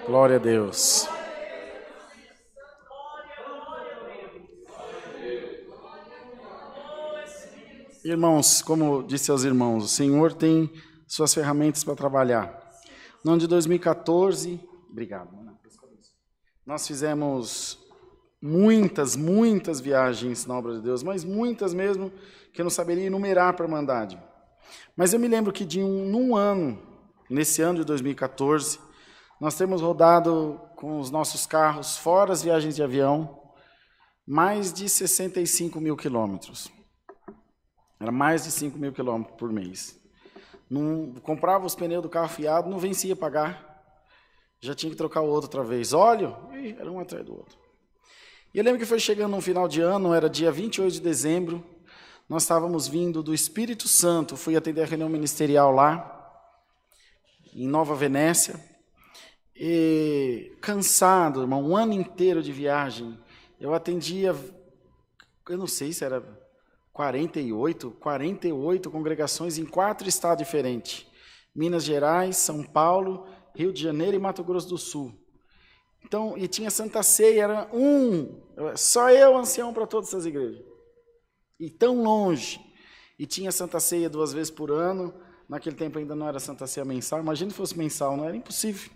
Glória a Deus. Irmãos, como disse aos irmãos, o Senhor tem suas ferramentas para trabalhar. No ano de 2014, obrigado. Nós fizemos muitas viagens na obra de Deus, mas muitas mesmo, que eu não saberia enumerar para a Irmandade. Mas eu me lembro que num ano, nesse ano de 2014, nós temos rodado com os nossos carros, fora as viagens de avião, mais de 65 mil quilômetros. Era mais de 5 mil quilômetros por mês. Não, comprava os pneus do carro fiado, não vencia pagar. Já tinha que trocar o outro outra vez. Óleo, era um atrás do outro. E eu lembro que foi chegando no final de ano, era dia 28 de dezembro, nós estávamos vindo do Espírito Santo, fui atender a reunião ministerial lá, em Nova Venécia, e cansado, irmão, um ano inteiro de viagem, eu atendia, eu não sei se era 48 congregações em 4 estados diferentes, Minas Gerais, São Paulo, Rio de Janeiro e Mato Grosso do Sul. Então, e tinha Santa Ceia, era só eu, ancião, para todas essas igrejas. E tão longe. E tinha Santa Ceia 2 vezes por ano, naquele tempo ainda não era Santa Ceia mensal, imagina se fosse mensal, não era impossível.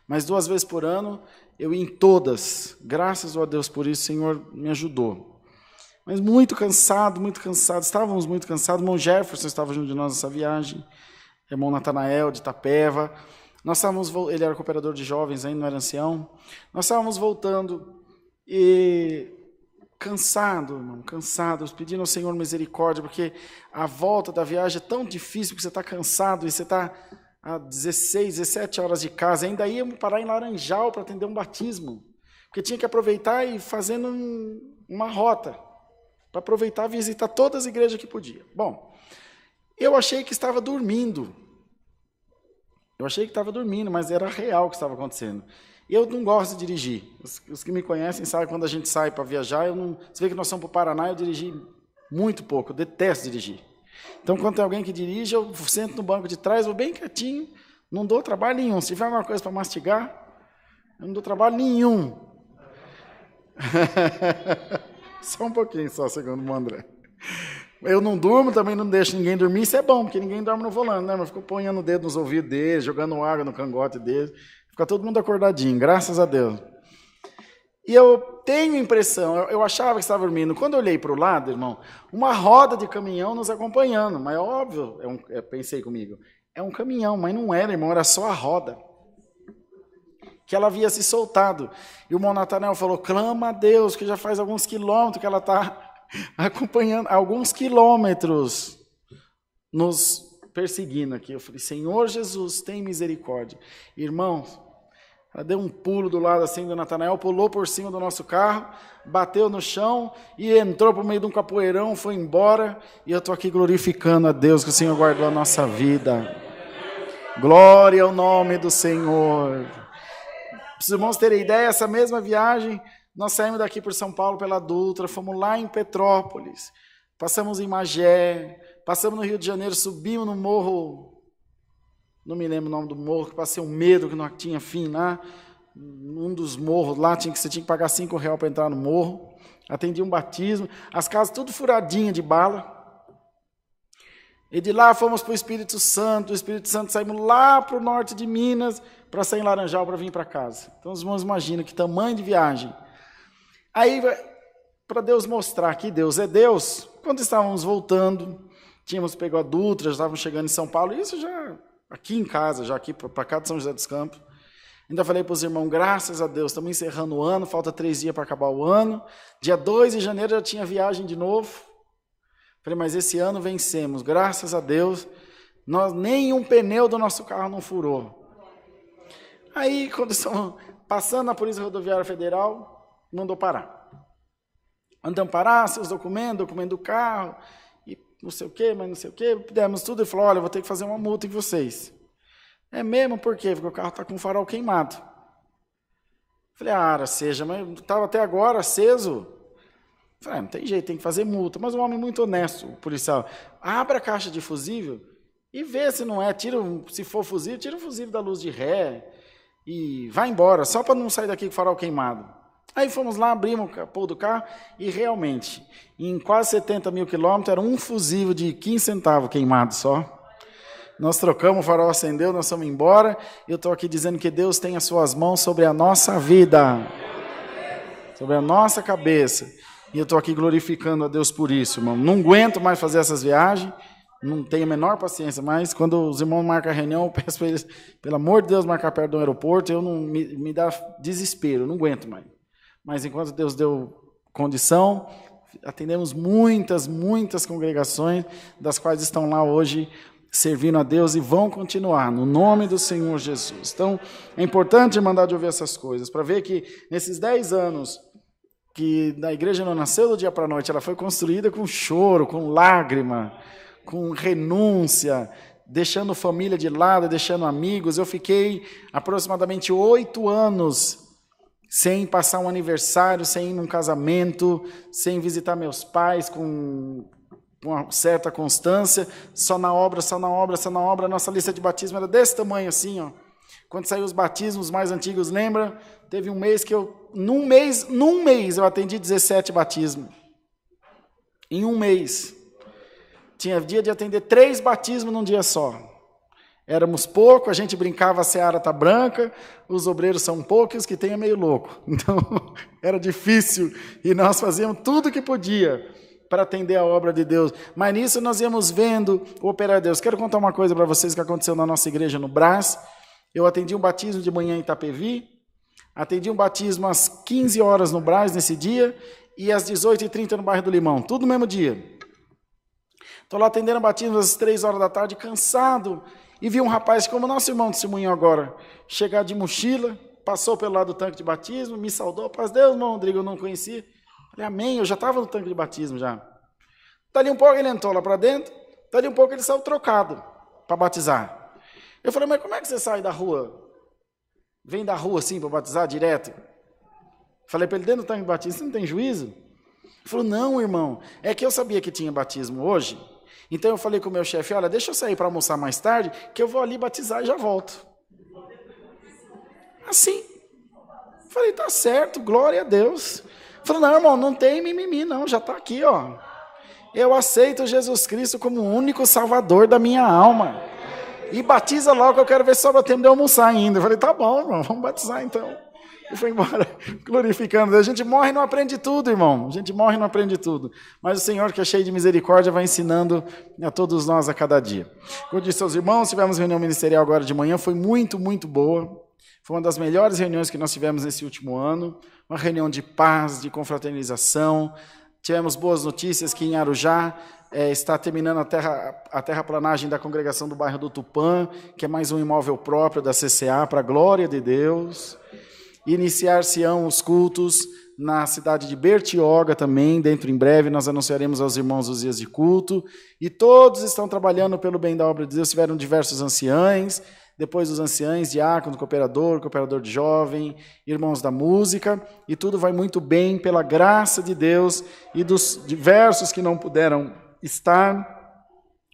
Mas 2 vezes por ano, eu ia em todas, graças a Deus por isso, o Senhor me ajudou. Mas muito cansado, estávamos muito cansados, o irmão Jefferson estava junto de nós nessa viagem, irmão Natanael de Itapeva, nós estávamos, ele era cooperador de jovens ainda, não era ancião, nós estávamos voltando e cansados, pedindo ao Senhor misericórdia, porque a volta da viagem é tão difícil, porque você está cansado e você está a 16, 17 horas de casa, ainda íamos parar em Laranjal para atender um batismo, porque tinha que aproveitar e ir fazendo uma rota, para aproveitar e visitar todas as igrejas que podia. Bom, eu achei que estava dormindo, mas era real o que estava acontecendo. Eu não gosto de dirigir. Os que me conhecem sabem quando a gente sai para viajar, você vê que nós somos para o Paraná, eu dirigi muito pouco, eu detesto dirigir. Então, quando tem alguém que dirige, eu sento no banco de trás, vou bem quietinho, não dou trabalho nenhum. Se tiver alguma coisa para mastigar, eu não dou trabalho nenhum. Só um pouquinho, segundo o André. Eu não durmo, também não deixo ninguém dormir, isso é bom, porque ninguém dorme no volante, né? Mas fico ponhando o dedo nos ouvidos deles, jogando água no cangote deles, fica todo mundo acordadinho, graças a Deus. E eu tenho a impressão, eu achava que estava dormindo, quando eu olhei para o lado, irmão, uma roda de caminhão nos acompanhando, mas óbvio, pensei comigo, é um caminhão, mas não era, irmão, era só a roda, que ela havia se soltado. E o irmão Natanael falou, clama a Deus, que já faz alguns quilômetros que ela está acompanhando, alguns quilômetros nos perseguindo aqui. Eu falei, Senhor Jesus, tem misericórdia. Irmãos, ela deu um pulo do lado assim do Natanael, pulou por cima do nosso carro, bateu no chão e entrou por meio de um capoeirão, foi embora, e eu estou aqui glorificando a Deus, que o Senhor guardou a nossa vida. Glória ao nome do Senhor. Para os irmãos terem ideia, essa mesma viagem, nós saímos daqui por São Paulo pela Dutra, fomos lá em Petrópolis, passamos em Magé, passamos no Rio de Janeiro, subimos no morro, não me lembro o nome do morro, que passei um medo que não tinha fim lá, um dos morros lá, você tinha que pagar R$5 para entrar no morro, atendi um batismo, as casas tudo furadinhas de bala, E de lá fomos para o Espírito Santo. Do Espírito Santo saímos lá para o norte de Minas, para sair em Laranjal, para vir para casa. Então os irmãos imaginam que tamanho de viagem. Aí, para Deus mostrar que Deus é Deus, quando estávamos voltando, tínhamos pego a Dutra, já estávamos chegando em São Paulo, isso já aqui em casa, já aqui para cá de São José dos Campos. Ainda falei para os irmãos, graças a Deus, estamos encerrando o ano, falta 3 dias para acabar o ano. Dia 2 de janeiro já tinha viagem de novo. Falei, mas esse ano vencemos, graças a Deus, nenhum pneu do nosso carro não furou. Aí, quando estamos passando na Polícia Rodoviária Federal, mandou parar. Andamos parar, seus documentos, documento do carro, e não sei o quê, mas não sei o quê, demos tudo, e falou, olha, vou ter que fazer uma multa em vocês. É mesmo? Por quê? Porque o carro está com o farol queimado. Falei, seja, mas estava até agora aceso. Falei, não tem jeito, tem que fazer multa. Mas um homem muito honesto, o policial, abre a caixa de fusível e vê se não é, se for fusível, tira o fusível da luz de ré e vai embora, só para não sair daqui com o farol queimado. Aí fomos lá, abrimos o capô do carro e realmente, em quase 70 mil quilômetros, era um fusível de 15 centavos queimado só. Nós trocamos, o farol acendeu, nós fomos embora. Eu estou aqui dizendo que Deus tem as suas mãos sobre a nossa vida, sobre a nossa cabeça. E eu estou aqui glorificando a Deus por isso, irmão. Não aguento mais fazer essas viagens, não tenho a menor paciência mais. Quando os irmãos marcam a reunião, eu peço para eles, pelo amor de Deus, marcar perto do aeroporto, eu não me dá desespero, não aguento mais. Mas enquanto Deus deu condição, atendemos muitas congregações, das quais estão lá hoje servindo a Deus e vão continuar, no nome do Senhor Jesus. Então, é importante, Irmandade, ouvir essas coisas, para ver que nesses 10 anos que a igreja não nasceu do dia para a noite, ela foi construída com choro, com lágrima, com renúncia, deixando família de lado, deixando amigos. Eu fiquei aproximadamente 8 anos sem passar um aniversário, sem ir num casamento, sem visitar meus pais com uma certa constância, só na obra. Nossa lista de batismo era desse tamanho assim, ó. Quando saiu os batismos mais antigos, lembra? Teve um mês que num mês eu atendi 17 batismos. Em um mês. Tinha dia de atender 3 batismos num dia só. Éramos pouco, a gente brincava, a seara tá branca, os obreiros são poucos e os que tem é meio louco. Então, era difícil. E nós fazíamos tudo o que podia para atender a obra de Deus. Mas nisso nós íamos vendo o operar de Deus. Quero contar uma coisa para vocês que aconteceu na nossa igreja no Brás. Eu atendi um batismo de manhã em Itapevi, atendi um batismo às 15 horas no Brás nesse dia, e às 18h30 no bairro do Limão, tudo no mesmo dia. Estou lá atendendo batismo às 3 horas da tarde, cansado, e vi um rapaz, como nosso irmão testemunhou agora, chegar de mochila, passou pelo lado do tanque de batismo, me saudou, paz Deus, irmão Rodrigo, eu não conhecia. Falei, amém, eu já estava no tanque de batismo já. Dali um pouco ele entrou lá para dentro, dali um pouco ele saiu trocado para batizar. Eu falei, mas como é que você sai da rua? Vem da rua assim para batizar direto? Falei para ele, dentro do tanque de batismo, você não tem juízo? Ele falou, não, irmão, é que eu sabia que tinha batismo hoje, então eu falei com o meu chefe, olha, deixa eu sair para almoçar mais tarde, que eu vou ali batizar e já volto. Assim. Falei, tá certo, glória a Deus. Falei, não, irmão, não tem mimimi, não, já está aqui, ó. Eu aceito Jesus Cristo como o único salvador da minha alma. E batiza logo, que eu quero ver se sobra tempo de almoçar ainda. Eu falei, tá bom, irmão, vamos batizar então. E foi embora, glorificando. A gente morre e não aprende tudo, irmão. A gente morre e não aprende tudo. Mas o Senhor, que é cheio de misericórdia, vai ensinando a todos nós a cada dia. Como disse aos irmãos, tivemos reunião ministerial agora de manhã, foi muito boa. Foi uma das melhores reuniões que nós tivemos nesse último ano. Uma reunião de paz, de confraternização. Tivemos boas notícias que em Arujá está terminando a terraplanagem da congregação do bairro do Tupã, que é mais um imóvel próprio da CCA, para a glória de Deus. Iniciar-se-ão os cultos na cidade de Bertioga também, dentro em breve, nós anunciaremos aos irmãos os dias de culto. E todos estão trabalhando pelo bem da obra de Deus, tiveram diversos anciães, depois os anciães, diácono, cooperador de jovem, irmãos da música, e tudo vai muito bem pela graça de Deus e dos diversos que não puderam estar.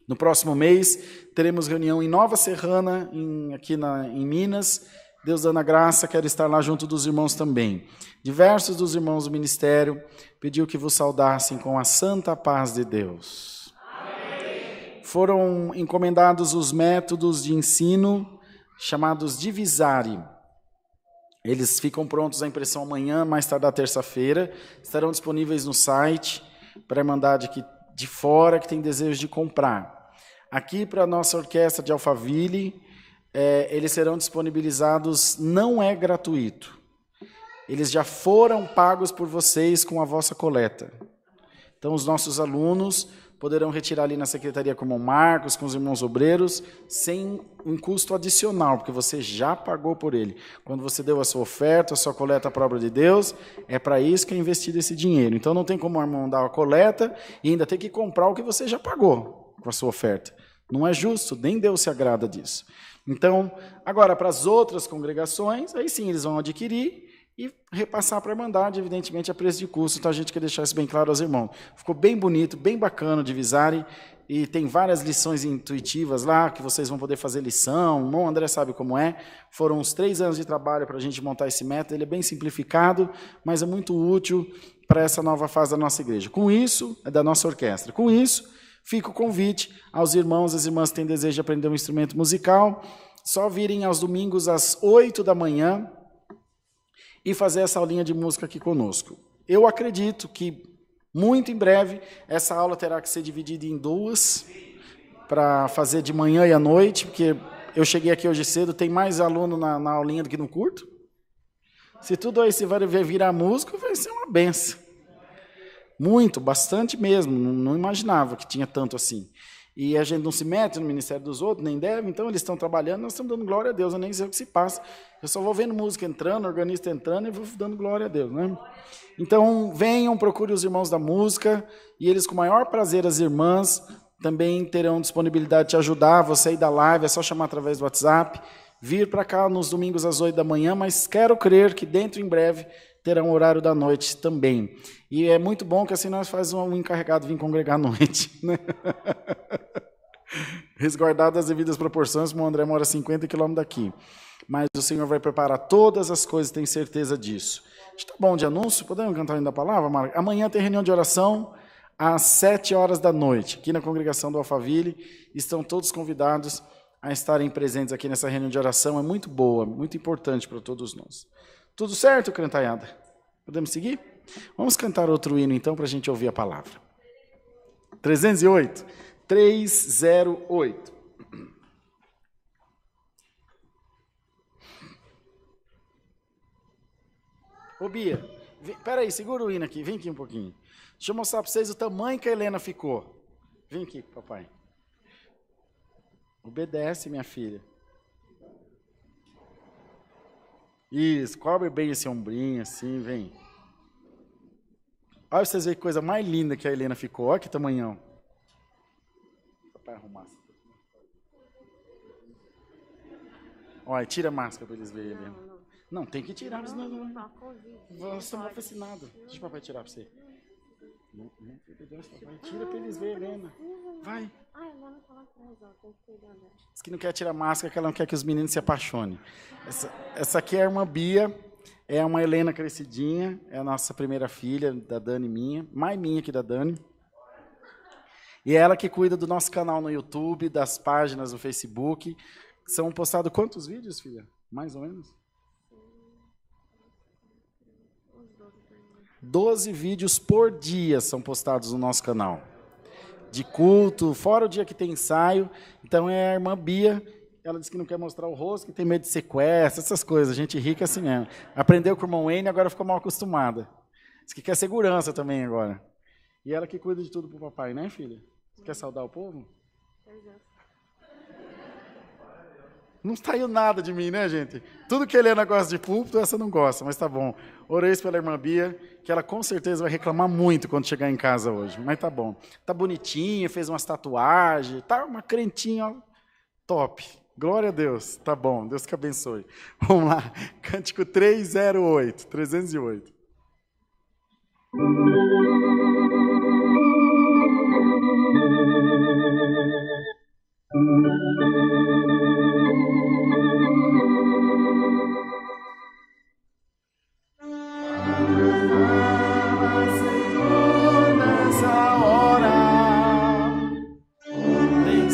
No próximo mês teremos reunião em Nova Serrana, aqui em Minas. Deus dando a graça, quero estar lá junto dos irmãos também. Diversos dos irmãos do ministério pediu que vos saudassem com a santa paz de Deus. Amém. foram encomendados os métodos de ensino chamados Divisare. Eles ficam prontos à impressão amanhã, mais tardar terça-feira. Estarão disponíveis no site para a Irmandade aqui de fora que tem desejo de comprar. Aqui para a nossa orquestra de Alphaville, eles serão disponibilizados, não é gratuito. Eles já foram pagos por vocês com a vossa coleta. Então, os nossos alunos poderão retirar ali na secretaria com o irmão Marcos, com os irmãos obreiros, sem um custo adicional, porque você já pagou por ele. Quando você deu a sua oferta, a sua coleta para a obra de Deus, é para isso que é investido esse dinheiro. Então, não tem como o irmão dar a coleta e ainda ter que comprar o que você já pagou com a sua oferta. Não é justo, nem Deus se agrada disso. Então, agora, para as outras congregações, aí sim, eles vão adquirir e repassar para a Irmandade, evidentemente, a preço de custo. Então, a gente quer deixar isso bem claro aos irmãos. Ficou bem bonito, bem bacana o Divisare, e tem várias lições intuitivas lá, que vocês vão poder fazer lição. O irmão André sabe como é. Foram uns 3 anos de trabalho para a gente montar esse método. Ele é bem simplificado, mas é muito útil para essa nova fase da nossa igreja. Com isso, é da nossa orquestra. Com isso, fica o convite aos irmãos, as irmãs que têm desejo de aprender um instrumento musical, só virem aos domingos às 8 da manhã, e fazer essa aulinha de música aqui conosco. Eu acredito que, muito em breve, essa aula terá que ser dividida em 2, para fazer de manhã e à noite, porque eu cheguei aqui hoje cedo, tem mais aluno na aulinha do que no curto. Se tudo aí se vai virar músico, vai ser uma benção. Muito, bastante mesmo, não imaginava que tinha tanto assim. E a gente não se mete no ministério dos outros, nem deve, então eles estão trabalhando, nós estamos dando glória a Deus, eu nem sei o que se passa. Eu só vou vendo música entrando, organista entrando e vou dando glória a Deus, né? Então, venham, procurem os irmãos da música, e eles, com o maior prazer, as irmãs, também terão disponibilidade de te ajudar, você aí da live, é só chamar através do WhatsApp, vir para cá nos domingos às 8 da manhã, mas quero crer que dentro em breve terão o horário da noite também. E é muito bom que assim nós fazemos um encarregado vir congregar à noite, né? Resguardado as devidas proporções, o André mora a 50 quilômetros daqui. Mas o Senhor vai preparar todas as coisas, tenho certeza disso. Está bom de anúncio? Podemos cantar ainda a palavra, Marcos? Amanhã tem reunião de oração às 7 horas da noite, aqui na congregação do Alphaville. Estão todos convidados a estarem presentes aqui nessa reunião de oração. É muito boa, muito importante para todos nós. Tudo certo, crentaiada? Podemos seguir? Vamos cantar outro hino, então, para a gente ouvir a palavra. 308. 308. Ô, Bia, espera aí, segura o hino aqui, vem aqui um pouquinho. Deixa eu mostrar para vocês o tamanho que a Helena ficou. Vem aqui, papai. Obedece, minha filha. Isso, cobre bem esse ombrinho, assim, vem. Olha, vocês veem que coisa mais linda que a Helena ficou. Olha que tamanhão. Papai arrumar. Olha, tira a máscara para eles verem, Helena. Não, tem que tirar, senão nós estamos vacinados. Deixa o papai tirar para você. Não, Deus, papai, tira para eles verem, Helena. Vai. Diz que não quer tirar a máscara, que ela não quer que os meninos se apaixonem. Essa aqui é a irmã Bia, é uma Helena crescidinha, é a nossa primeira filha, da Dani minha, mais minha que da Dani. E é ela que cuida do nosso canal no YouTube, das páginas no Facebook. São postados quantos vídeos, filha? Mais ou menos? 12 vídeos por dia são postados no nosso canal. De culto, fora o dia que tem ensaio. Então é a irmã Bia, ela disse que não quer mostrar o rosto, que tem medo de sequestro, essas coisas. A gente rica assim mesmo. Aprendeu com o irmão Wayne, agora ficou mal acostumada. Diz que quer segurança também agora. E ela que cuida de tudo pro papai, né, filha? Você quer saudar o povo? Não saiu nada de mim, né, gente? Tudo que a Helena gosta de púlpito, essa não gosta, mas tá bom. Orei pela irmã Bia, que ela com certeza vai reclamar muito quando chegar em casa hoje, mas tá bom. Tá bonitinha, fez umas tatuagens, tá uma crentinha, ó, top. Glória a Deus, tá bom, Deus que abençoe. Vamos lá, cântico 308, 308. Senhor, nessa hora, vem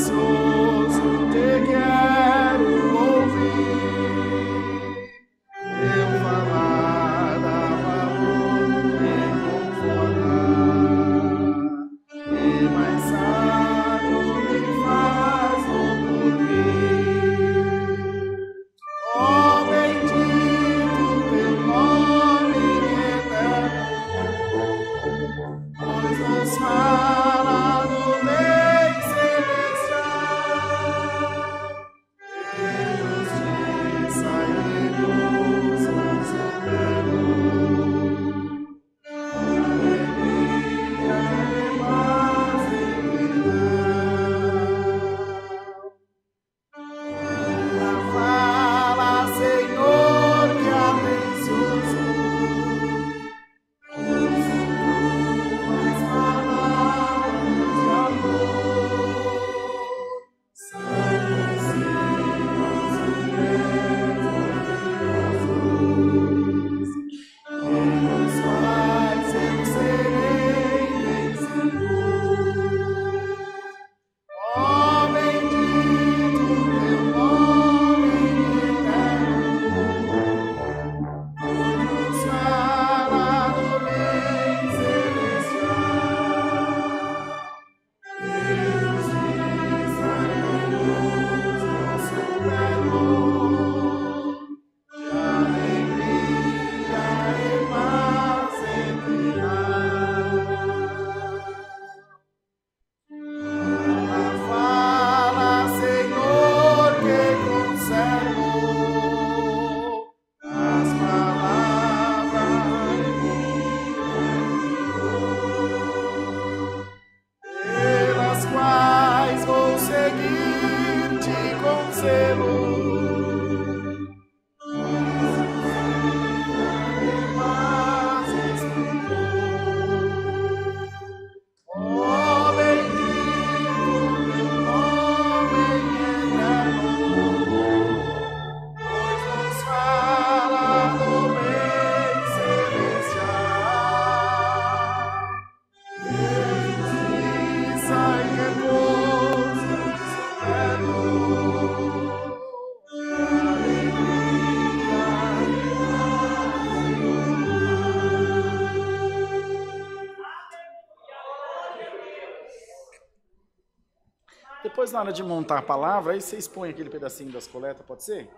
Depois, na hora de montar a palavra, aí vocês põem aquele pedacinho das coletas, pode ser?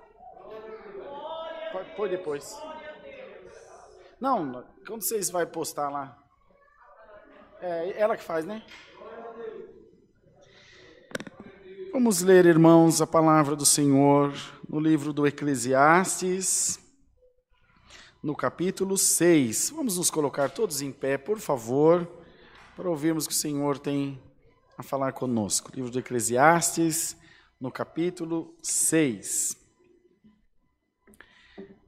Põe depois. Não, quando vocês vão postar lá? É ela que faz, né? Vamos ler, irmãos, a palavra do Senhor no livro do Eclesiastes, no capítulo 6. Vamos nos colocar todos em pé, por favor, para ouvirmos o que o Senhor tem a falar conosco. Livro do Eclesiastes, no capítulo 6.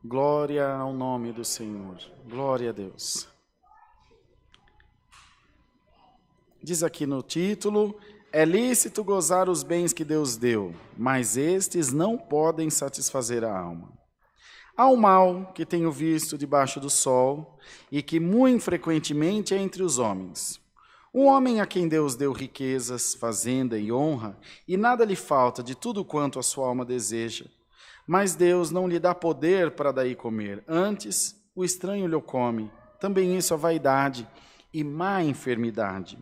Glória ao nome do Senhor. Glória a Deus. Diz aqui no título: é lícito gozar os bens que Deus deu, mas estes não podem satisfazer a alma. Há um mal que tenho visto debaixo do sol e que muito frequentemente é entre os homens. Um homem a quem Deus deu riquezas, fazenda e honra, e nada lhe falta de tudo quanto a sua alma deseja. Mas Deus não lhe dá poder para daí comer. Antes, o estranho lhe come. Também isso é vaidade e má enfermidade.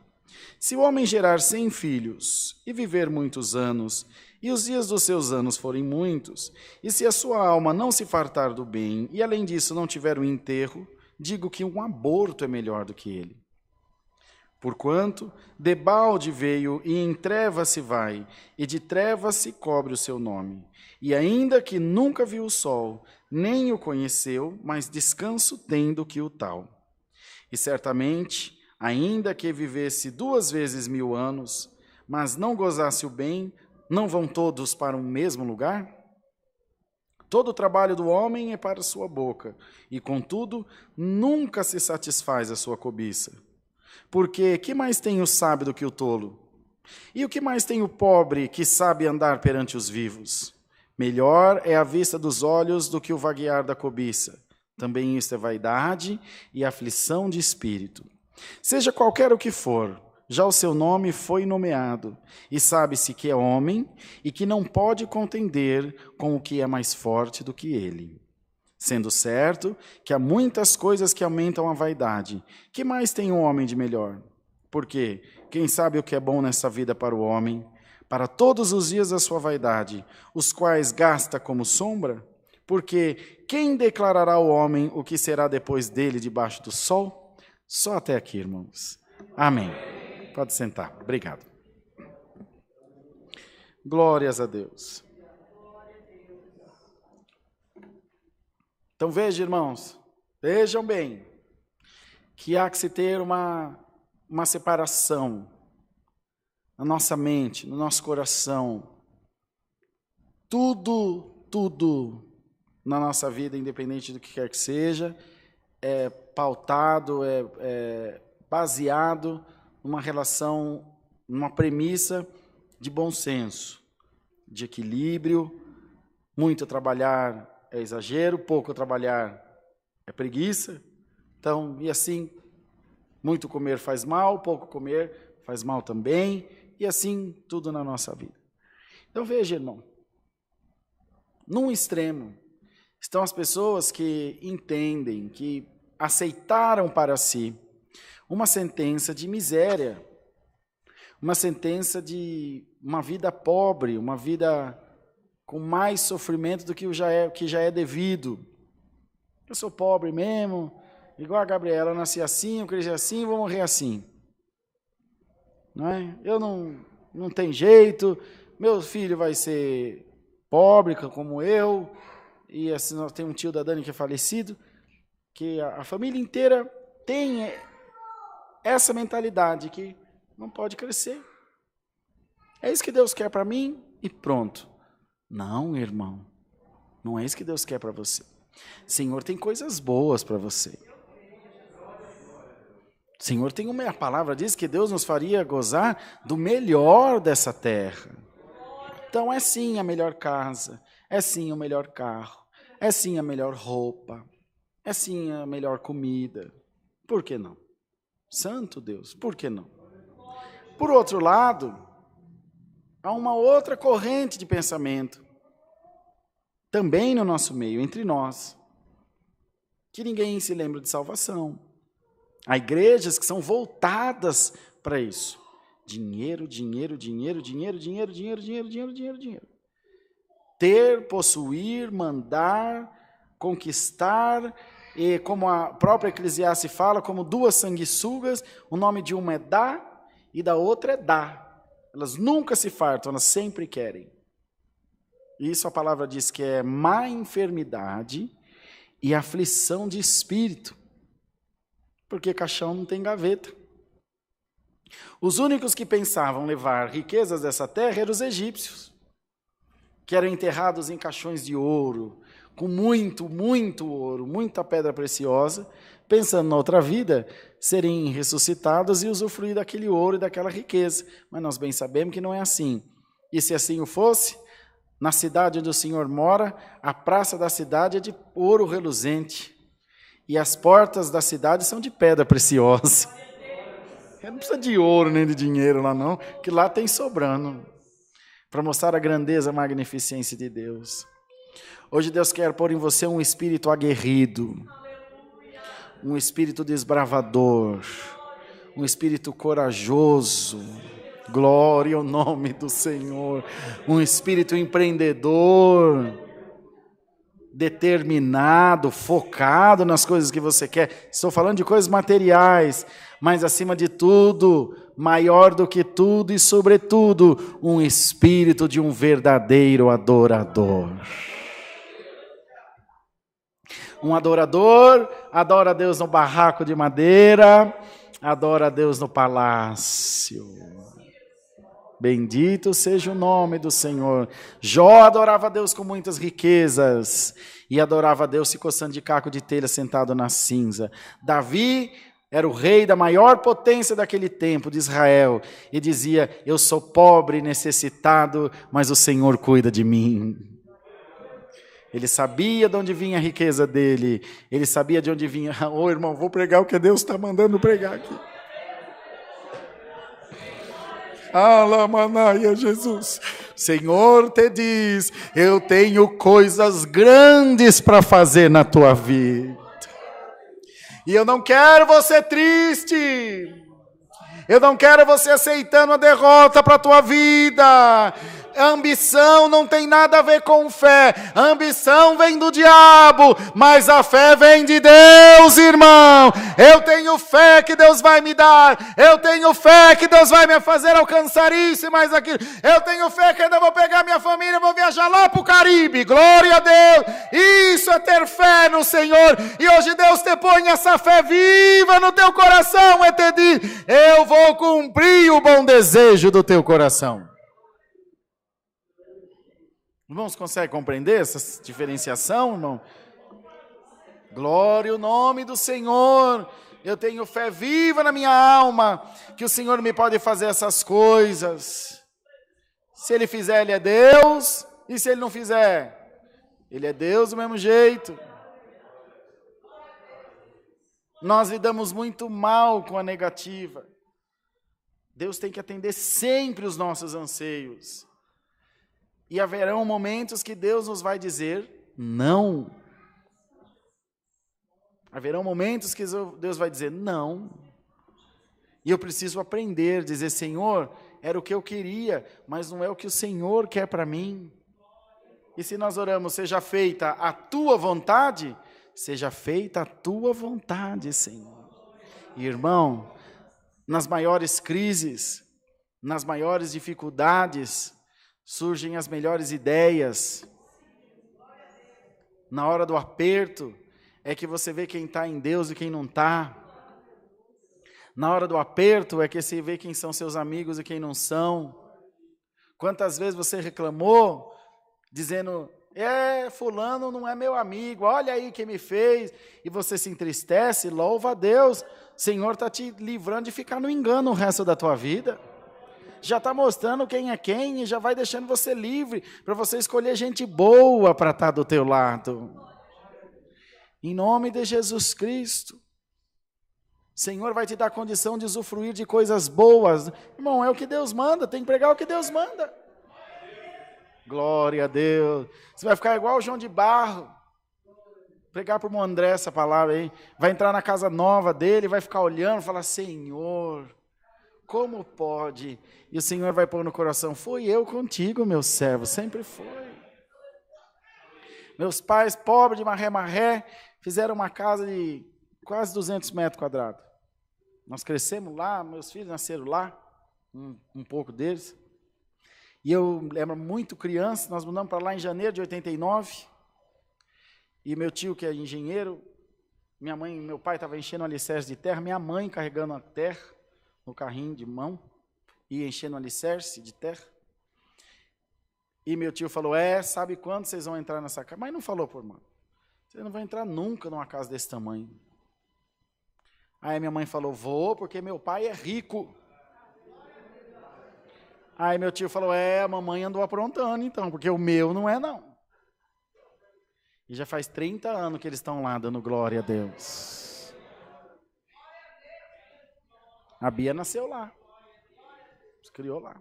Se o homem gerar 100 filhos e viver muitos anos, e os dias dos seus anos forem muitos, e se a sua alma não se fartar do bem, e além disso não tiver um enterro, digo que um aborto é melhor do que ele. Porquanto, debalde veio e em trevas se vai, e de trevas se cobre o seu nome. E ainda que nunca viu o sol, nem o conheceu, mas descanso tem do que o tal. E certamente, ainda que vivesse 2 vezes 1000 anos, mas não gozasse o bem, não vão todos para um mesmo lugar? Todo o trabalho do homem é para a sua boca, e contudo, nunca se satisfaz a sua cobiça. Porque que mais tem o sábio do que o tolo? E o que mais tem o pobre que sabe andar perante os vivos? Melhor é a vista dos olhos do que o vaguear da cobiça. Também isto é vaidade e aflição de espírito. Seja qualquer o que for, já o seu nome foi nomeado, e sabe-se que é homem e que não pode contender com o que é mais forte do que ele. Sendo certo que há muitas coisas que aumentam a vaidade, que mais tem um homem de melhor? Porque quem sabe o que é bom nessa vida para o homem, para todos os dias da sua vaidade, os quais gasta como sombra? Porque quem declarará ao homem o que será depois dele debaixo do sol? Só até aqui, irmãos. Amém. Pode sentar. Obrigado. Glórias a Deus. Então vejam, irmãos, vejam bem, que há que se ter uma separação na nossa mente, no nosso coração. Tudo na nossa vida, independente do que quer que seja, é pautado, é baseado numa relação, numa premissa de bom senso, de equilíbrio. Muito trabalhar é exagero, pouco trabalhar é preguiça. Então, e assim, muito comer faz mal, pouco comer faz mal também, e assim tudo na nossa vida. Então veja, irmão, num extremo estão as pessoas que entendem, que aceitaram para si uma sentença de miséria, uma sentença de uma vida pobre, uma vida com mais sofrimento do que já é devido. Eu sou pobre mesmo, igual a Gabriela, eu nasci assim, eu cresci assim, vou morrer assim. Não é? Eu não tenho jeito, meu filho vai ser pobre como eu, e assim, nós temos um tio da Dani que é falecido, que a família inteira tem essa mentalidade que não pode crescer. É isso que Deus quer para mim e pronto. Não, irmão. Não é isso que Deus quer para você. Senhor tem coisas boas para você. Senhor tem a palavra diz que Deus nos faria gozar do melhor dessa terra. Então é sim a melhor casa, é sim o melhor carro, é sim a melhor roupa, é sim a melhor comida. Por que não? Santo Deus, por que não? Por outro lado, há uma outra corrente de pensamento, também no nosso meio, entre nós, que ninguém se lembra de salvação. Há igrejas que são voltadas para isso. Dinheiro, dinheiro, dinheiro, dinheiro, dinheiro, dinheiro, dinheiro, dinheiro, dinheiro, dinheiro. Ter, possuir, mandar, conquistar, e como a própria Eclesiastes fala, como duas sanguessugas, o nome de uma é dá e da outra é dá. Elas nunca se fartam, elas sempre querem. Isso a palavra diz que é má enfermidade e aflição de espírito. Porque caixão não tem gaveta. Os únicos que pensavam levar riquezas dessa terra eram os egípcios, que eram enterrados em caixões de ouro, com muito, muito ouro, muita pedra preciosa, pensando na outra vida, serem ressuscitados e usufruir daquele ouro e daquela riqueza. Mas nós bem sabemos que não é assim. E se assim o fosse, na cidade onde o Senhor mora, a praça da cidade é de ouro reluzente. E as portas da cidade são de pedra preciosa. Não precisa de ouro nem de dinheiro lá não, que lá tem sobrando. Para mostrar a grandeza, a magnificência de Deus. Hoje Deus quer pôr em você um espírito aguerrido. Um espírito desbravador. Um espírito corajoso. Glória ao nome do Senhor. Um espírito empreendedor, determinado, focado nas coisas que você quer. Estou falando de coisas materiais, mas acima de tudo, maior do que tudo e sobretudo, um espírito de um verdadeiro adorador. Um adorador adora a Deus no barraco de madeira, adora a Deus no palácio. Bendito seja o nome do Senhor. Jó adorava a Deus com muitas riquezas e adorava a Deus se coçando de caco de telha sentado na cinza. Davi era o rei da maior potência daquele tempo de Israel e dizia: eu sou pobre e necessitado, mas o Senhor cuida de mim. Ele sabia de onde vinha a riqueza dele, ele sabia de onde vinha. Ô irmão, vou pregar o que Deus está mandando pregar aqui. Alamanaia, Jesus. Senhor te diz: eu tenho coisas grandes para fazer na tua vida. E eu não quero você triste. Eu não quero você aceitando a derrota para a tua vida. A ambição não tem nada a ver com fé. A ambição vem do diabo, mas a fé vem de Deus, irmão. Eu tenho fé que Deus vai me dar. Eu tenho fé que Deus vai me fazer alcançar isso e mais aquilo. Eu tenho fé que ainda vou pegar minha família e vou viajar lá para o Caribe. Glória a Deus. Isso é ter fé no Senhor. E hoje Deus te põe essa fé viva no teu coração e te diz: eu vou cumprir o bom desejo do teu coração. Irmãos, consegue compreender essa diferenciação, irmão? Glória ao nome do Senhor. Eu tenho fé viva na minha alma que o Senhor me pode fazer essas coisas. Se Ele fizer, Ele é Deus. E se Ele não fizer, Ele é Deus do mesmo jeito. Nós lidamos muito mal com a negativa. Deus tem que atender sempre os nossos anseios. E haverão momentos que Deus nos vai dizer não. Haverão momentos que Deus vai dizer não. E eu preciso aprender, dizer: Senhor, era o que eu queria, mas não é o que o Senhor quer para mim. E se nós oramos: seja feita a tua vontade, seja feita a tua vontade, Senhor. E, irmão, nas maiores crises, nas maiores dificuldades, surgem as melhores ideias. Na hora do aperto, é que você vê quem está em Deus e quem não está. Na hora do aperto, é que você vê quem são seus amigos e quem não são. Quantas vezes você reclamou dizendo, fulano não é meu amigo, olha aí quem me fez, e você se entristece, louva a Deus, o Senhor está te livrando de ficar no engano o resto da tua vida. Já está mostrando quem é quem e já vai deixando você livre para você escolher gente boa para estar do teu lado. Em nome de Jesus Cristo. O Senhor vai te dar condição de usufruir de coisas boas. Irmão, é o que Deus manda, tem que pregar o que Deus manda. Glória a Deus. Você vai ficar igual o João de Barro. Pregar para o André essa palavra aí. Vai entrar na casa nova dele, vai ficar olhando, falar, Senhor, como pode? E o Senhor vai pôr no coração, fui eu contigo, meu servo, sempre foi. Meus pais, pobres de marré, fizeram uma casa de quase 200 metros quadrados. Nós crescemos lá, meus filhos nasceram lá, um pouco deles. E eu lembro muito criança, nós mudamos para lá em janeiro de 89. E meu tio, que é engenheiro, minha mãe e meu pai estavam enchendo o alicerce de terra, minha mãe carregando a terra no carrinho de mão, e enchendo o alicerce de terra. E meu tio falou, sabe quando vocês vão entrar nessa casa? Mas não falou por mano. Vocês não vão entrar nunca numa casa desse tamanho. Aí minha mãe falou, vou, porque meu pai é rico. Aí meu tio falou, a mamãe andou aprontando então, porque o meu não é não. E já faz 30 anos que eles estão lá dando glória a Deus. A Bia nasceu lá. Se criou lá.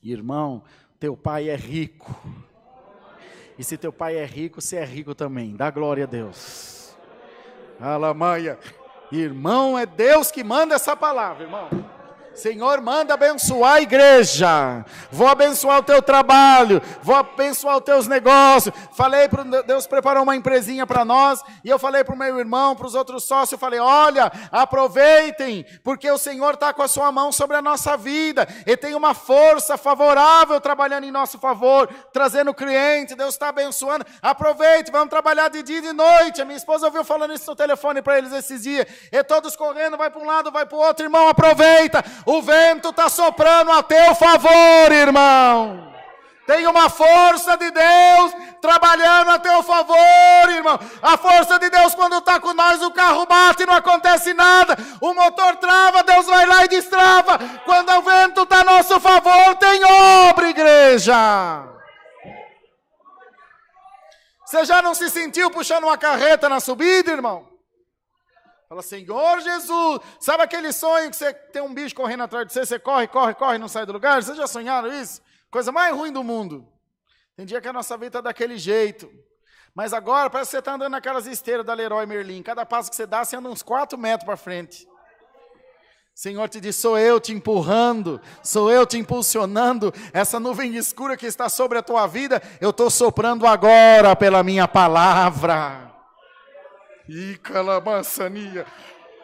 Irmão, teu pai é rico. E se teu pai é rico, você é rico também. Dá glória a Deus. Alamaia. Irmão, é Deus que manda essa palavra, irmão. Senhor, manda abençoar a igreja, vou abençoar o teu trabalho, vou abençoar os teus negócios. Falei para Deus, preparou uma empresinha para nós, e eu falei para o meu irmão, para os outros sócios, eu falei, olha, aproveitem, porque o Senhor está com a sua mão sobre a nossa vida, e tem uma força favorável trabalhando em nosso favor, trazendo cliente, Deus está abençoando, aproveite, vamos trabalhar de dia e de noite. A minha esposa ouviu falando isso no telefone para eles esses dias, e todos correndo, vai para um lado, vai para o outro. Irmão, aproveita, o vento está soprando a teu favor, irmão. Tem uma força de Deus trabalhando a teu favor, irmão. A força de Deus, quando está com nós, o carro bate e não acontece nada. O motor trava, Deus vai lá e destrava. Quando o vento está a nosso favor, tem obra, igreja. Você já não se sentiu puxando uma carreta na subida, irmão? Fala, Senhor Jesus, sabe aquele sonho que você tem um bicho correndo atrás de você, você corre e não sai do lugar? Vocês já sonharam isso? Coisa mais ruim do mundo. Tem dia que a nossa vida está daquele jeito. Mas agora parece que você está andando naquelas esteiras da Leroy Merlin. Cada passo que você dá, você anda uns 4 metros para frente. Senhor te diz, sou eu te empurrando, sou eu te impulsionando. Essa nuvem escura que está sobre a tua vida, eu estou soprando agora pela minha palavra. E calamaçania,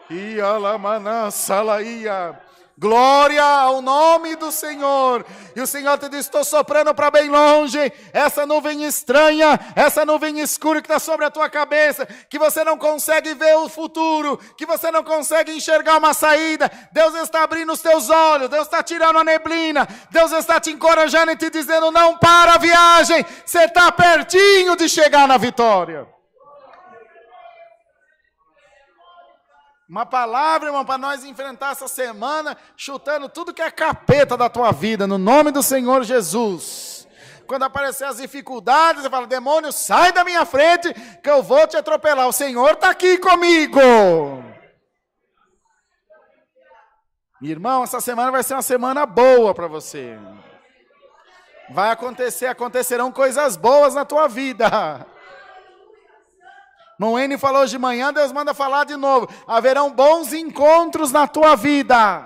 e alamanasalaia. Glória ao nome do Senhor. E o Senhor te diz, estou soprando para bem longe essa nuvem estranha, essa nuvem escura que está sobre a tua cabeça, que você não consegue ver o futuro, que você não consegue enxergar uma saída. Deus está abrindo os teus olhos, Deus está tirando a neblina, Deus está te encorajando e te dizendo, não para a viagem, você está pertinho de chegar na vitória. Uma palavra, irmão, para nós enfrentar essa semana, chutando tudo que é capeta da tua vida, no nome do Senhor Jesus. Quando aparecer as dificuldades, você fala, demônio, sai da minha frente, que eu vou te atropelar. O Senhor está aqui comigo. Irmão, essa semana vai ser uma semana boa para você. Acontecerão coisas boas na tua vida. Moene falou hoje de manhã, Deus manda falar de novo. Haverão bons encontros na tua vida.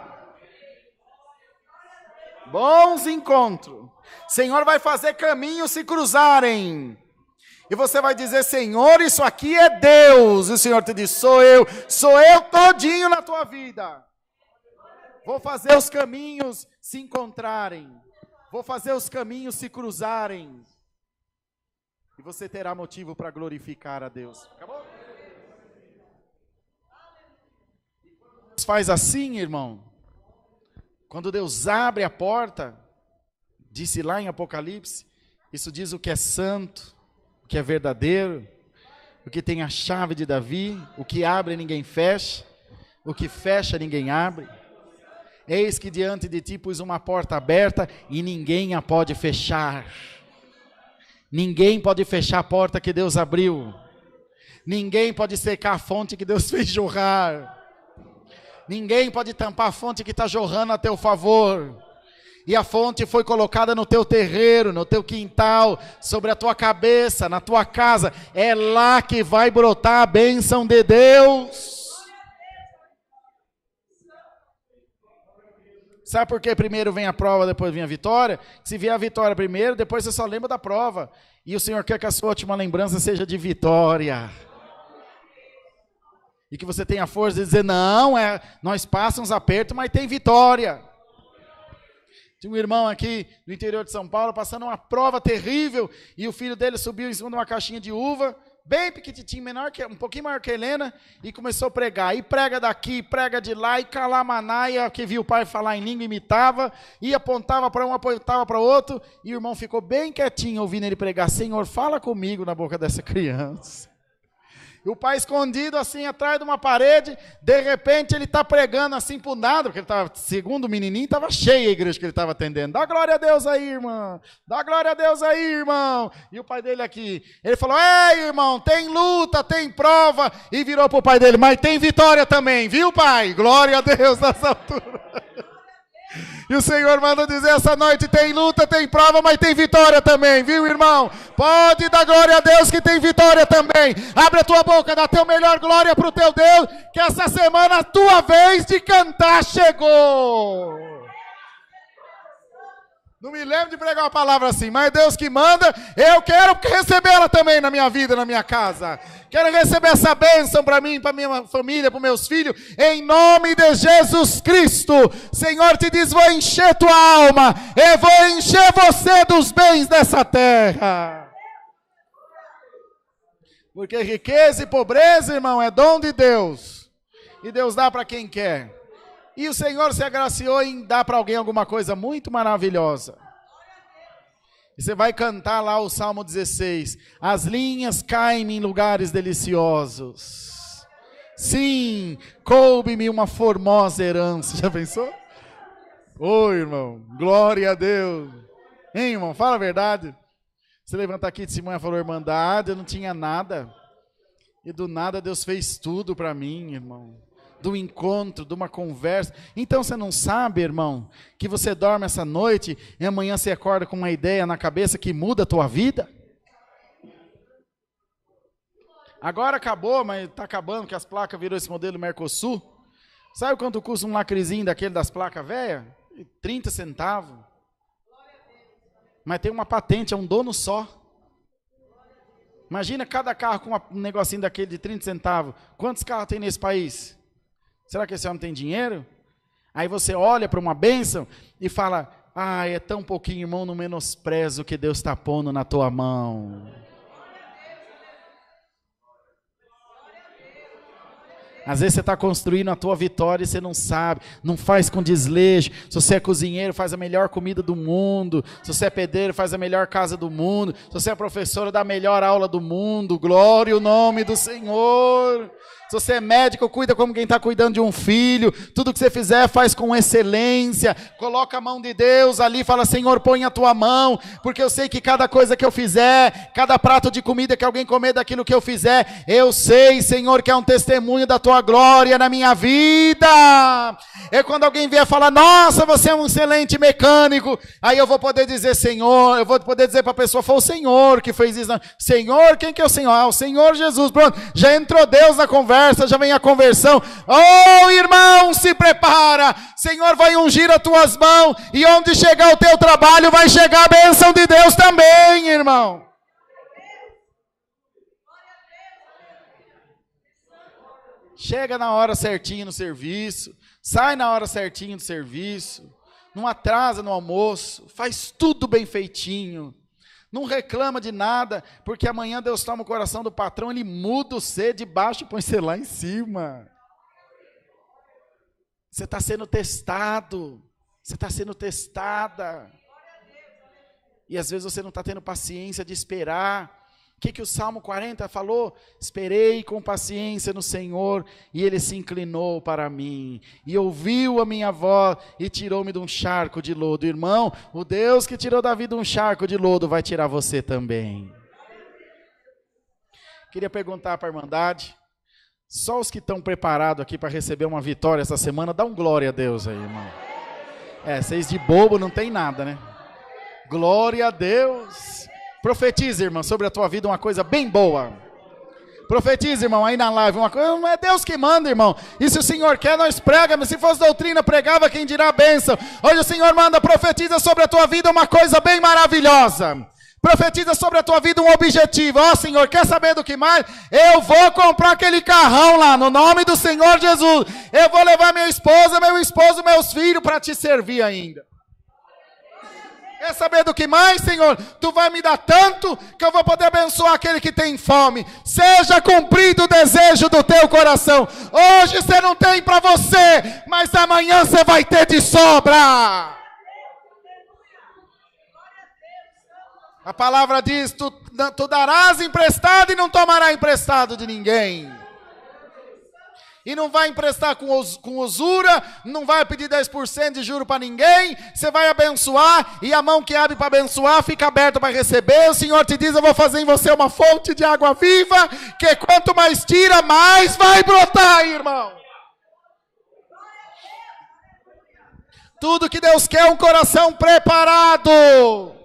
Bons encontros. Senhor vai fazer caminhos se cruzarem. E você vai dizer, Senhor, isso aqui é Deus. E o Senhor te diz, sou eu todinho na tua vida. Vou fazer os caminhos se encontrarem. Vou fazer os caminhos se cruzarem. E você terá motivo para glorificar a Deus. Acabou? Deus faz assim, irmão. Quando Deus abre a porta, disse lá em Apocalipse, Isso diz o que é santo, o que é verdadeiro, o que tem a chave de Davi, o que abre ninguém fecha, o que fecha ninguém abre. Eis que diante de ti pus uma porta aberta e ninguém a pode fechar. Ninguém pode fechar a porta que Deus abriu. Ninguém pode secar a fonte que Deus fez jorrar. Ninguém pode tampar a fonte que está jorrando a teu favor. E a fonte foi colocada no teu terreiro, no teu quintal, sobre a tua cabeça, na tua casa. É lá que vai brotar a bênção de Deus. Sabe por que primeiro vem a prova, depois vem a vitória? Se vier a vitória primeiro, depois você só lembra da prova. E o Senhor quer que a sua última lembrança seja de vitória. E que você tenha força de dizer, não, nós passamos aperto, mas tem vitória. Tinha um irmão aqui no interior de São Paulo, passando uma prova terrível, e o filho dele subiu em cima de uma caixinha de uva, bem pequititinho, um pouquinho maior que a Helena, e começou a pregar. E prega daqui, prega de lá, e calamanaia, que viu o pai falar em língua, imitava, e apontava para um, apontava para outro, e o irmão ficou bem quietinho, ouvindo ele pregar, Senhor, fala comigo na boca dessa criança. E o pai escondido assim, atrás de uma parede, de repente ele está pregando assim por nada, porque ele estava, segundo o menininho, estava cheia a igreja que ele estava atendendo. Dá glória a Deus aí, irmão. Dá glória a Deus aí, irmão. E o pai dele aqui, ele falou, ei, irmão, tem luta, tem prova. E virou para o pai dele, mas tem vitória também, viu, pai? Glória a Deus nessa altura. E o Senhor manda dizer essa noite, tem luta, tem prova, mas tem vitória também, viu, irmão? Pode dar glória a Deus que tem vitória também. Abre a tua boca, dá teu melhor glória para o teu Deus, que essa semana a tua vez de cantar chegou. Não me lembro de pregar uma palavra assim, mas Deus que manda, eu quero recebê-la também na minha vida, na minha casa. Quero receber essa bênção para mim, para minha família, para meus filhos, em nome de Jesus Cristo. Senhor te diz, vou encher tua alma, eu vou encher você dos bens dessa terra. Porque riqueza e pobreza, irmão, é dom de Deus. E Deus dá para quem quer. E o Senhor se agraciou em dar para alguém alguma coisa muito maravilhosa. E você vai cantar lá o Salmo 16. As linhas caem em lugares deliciosos. Sim, coube-me uma formosa herança. Já pensou? Ô, irmão, glória a Deus. Hein, irmão, fala a verdade. Você levanta aqui de cima e falou, irmandade, eu não tinha nada. E do nada Deus fez tudo para mim, irmão. Do encontro, de uma conversa. Então você não sabe, irmão, que você dorme essa noite e amanhã você acorda com uma ideia na cabeça que muda a tua vida? Agora acabou, mas está acabando, que as placas virou esse modelo Mercosul. Sabe quanto custa um lacrezinho daquele das placas velhas? 30 centavos. Mas tem uma patente, é um dono só. Imagina cada carro com um negocinho daquele de 30 centavos. Quantos carros tem nesse país? Será que esse homem tem dinheiro? Aí você olha para uma bênção e fala, é tão pouquinho, irmão, não menospreza o que Deus está pondo na tua mão. Às vezes você está construindo a tua vitória e você não sabe, não faz com desleixo. Se você é cozinheiro, faz a melhor comida do mundo. Se você é pedreiro, faz a melhor casa do mundo. Se você é professora, dá a melhor aula do mundo. Glória ao nome do Senhor. Se você é médico, cuida como quem está cuidando de um filho. Tudo que você fizer, faz com excelência. Coloca a mão de Deus ali, fala, Senhor, põe a tua mão, porque eu sei que cada coisa que eu fizer, cada prato de comida que alguém comer daquilo que eu fizer, eu sei, Senhor, que é um testemunho da tua glória na minha vida. E quando alguém vier falar, nossa, você é um excelente mecânico, aí eu vou poder dizer, Senhor, eu vou poder dizer para a pessoa, foi o Senhor que fez isso. Senhor, quem que é o Senhor? O Senhor Jesus. Pronto, já entrou Deus na conversa. Já vem a conversão. Oh, irmão, se prepara. Senhor vai ungir as tuas mãos. E onde chegar o teu trabalho, vai chegar a bênção de Deus também, irmão. Chega na hora certinha no serviço. Sai na hora certinha do serviço. Não atrasa no almoço. Faz tudo bem feitinho. Não reclama de nada, porque amanhã Deus toma o coração do patrão, ele muda você de baixo e põe você lá em cima. Você está sendo testado, você está sendo testada. E às vezes você não está tendo paciência de esperar. O que o Salmo 40 falou? Esperei com paciência no Senhor, e Ele se inclinou para mim, e ouviu a minha voz, e tirou-me de um charco de lodo. Irmão, o Deus que tirou Davi de um charco de lodo, vai tirar você também. Queria perguntar para a Irmandade, só os que estão preparados aqui para receber uma vitória essa semana, dá um glória a Deus aí, irmão. Vocês de bobo não tem nada, né? Glória a Deus. Profetiza, irmão, sobre a tua vida uma coisa bem boa. Profetiza, irmão, aí na live uma coisa. Não é Deus que manda, irmão. E se o Senhor quer, nós pregamos. Se fosse doutrina, pregava, quem dirá a bênção. Hoje o Senhor manda, profetiza sobre a tua vida uma coisa bem maravilhosa. Profetiza sobre a tua vida um objetivo. Ó, Senhor, quer saber do que mais? Eu vou comprar aquele carrão lá, no nome do Senhor Jesus. Eu vou levar minha esposa, meu esposo, meus filhos para te servir ainda. Quer saber do que mais, Senhor? Tu vai me dar tanto que eu vou poder abençoar aquele que tem fome. Seja cumprido o desejo do teu coração. Hoje você não tem para você, mas amanhã você vai ter de sobra. A palavra diz, tu darás emprestado e não tomarás emprestado de ninguém. E não vai emprestar com usura, não vai pedir 10% de juro para ninguém, você vai abençoar, e a mão que abre para abençoar fica aberta para receber. O Senhor te diz, eu vou fazer em você uma fonte de água viva, que quanto mais tira, mais vai brotar, irmão. Tudo que Deus quer é um coração preparado.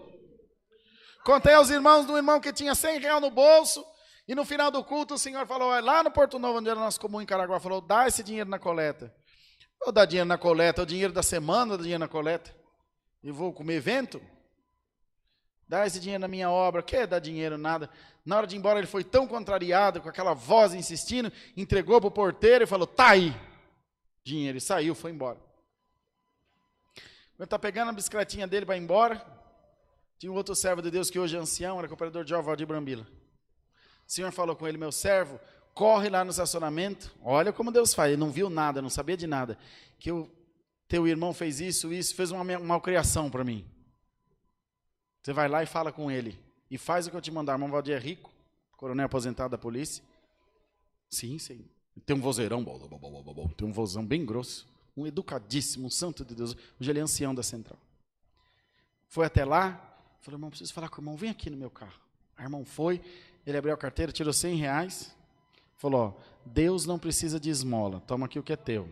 Contei aos irmãos do irmão que tinha R$100 no bolso, e no final do culto o Senhor falou, lá no Porto Novo, onde era nosso comum em Caraguá, falou, dá esse dinheiro na coleta. Eu dá dinheiro na coleta, o dinheiro da semana, dá dinheiro na coleta. E vou comer evento? Dá esse dinheiro na minha obra, que dá dinheiro, nada. Na hora de ir embora ele foi tão contrariado, com aquela voz insistindo, entregou para o porteiro e falou, tá aí, dinheiro, e saiu, foi embora. Quando está pegando a bicicletinha dele para ir embora, tinha um outro servo de Deus que hoje é ancião, era cooperador de Valdir Brambila. O Senhor falou com ele, meu servo, corre lá no estacionamento, olha como Deus faz, ele não viu nada, não sabia de nada, que o teu irmão fez isso, fez uma malcriação para mim. Você vai lá e fala com ele, e faz o que eu te mandar. O irmão Valdir é rico, coronel aposentado da polícia. Sim, sim. Tem um vozeirão, tem um vozão bem grosso, um educadíssimo, um santo de Deus, hoje ele é ancião da central. Foi até lá, falou, irmão, preciso falar com o irmão, vem aqui no meu carro. O irmão foi, ele abriu a carteira, tirou R$100, falou, ó, Deus não precisa de esmola, toma aqui o que é teu.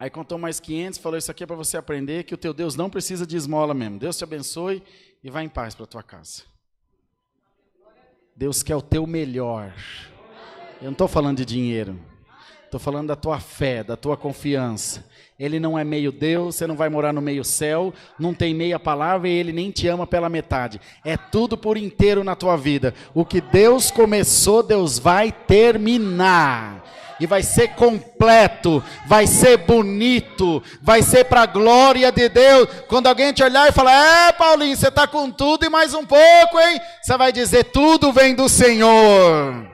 Aí contou mais 500, falou, isso aqui é para você aprender que o teu Deus não precisa de esmola mesmo. Deus te abençoe e vá em paz para a tua casa. Deus quer o teu melhor. Eu não estou falando de dinheiro, estou falando da tua fé, da tua confiança. Ele não é meio Deus, você não vai morar no meio céu, não tem meia palavra e ele nem te ama pela metade. É tudo por inteiro na tua vida. O que Deus começou, Deus vai terminar. E vai ser completo, vai ser bonito, vai ser para a glória de Deus. Quando alguém te olhar e falar, Paulinho, você está com tudo e mais um pouco, hein? Você vai dizer, tudo vem do Senhor.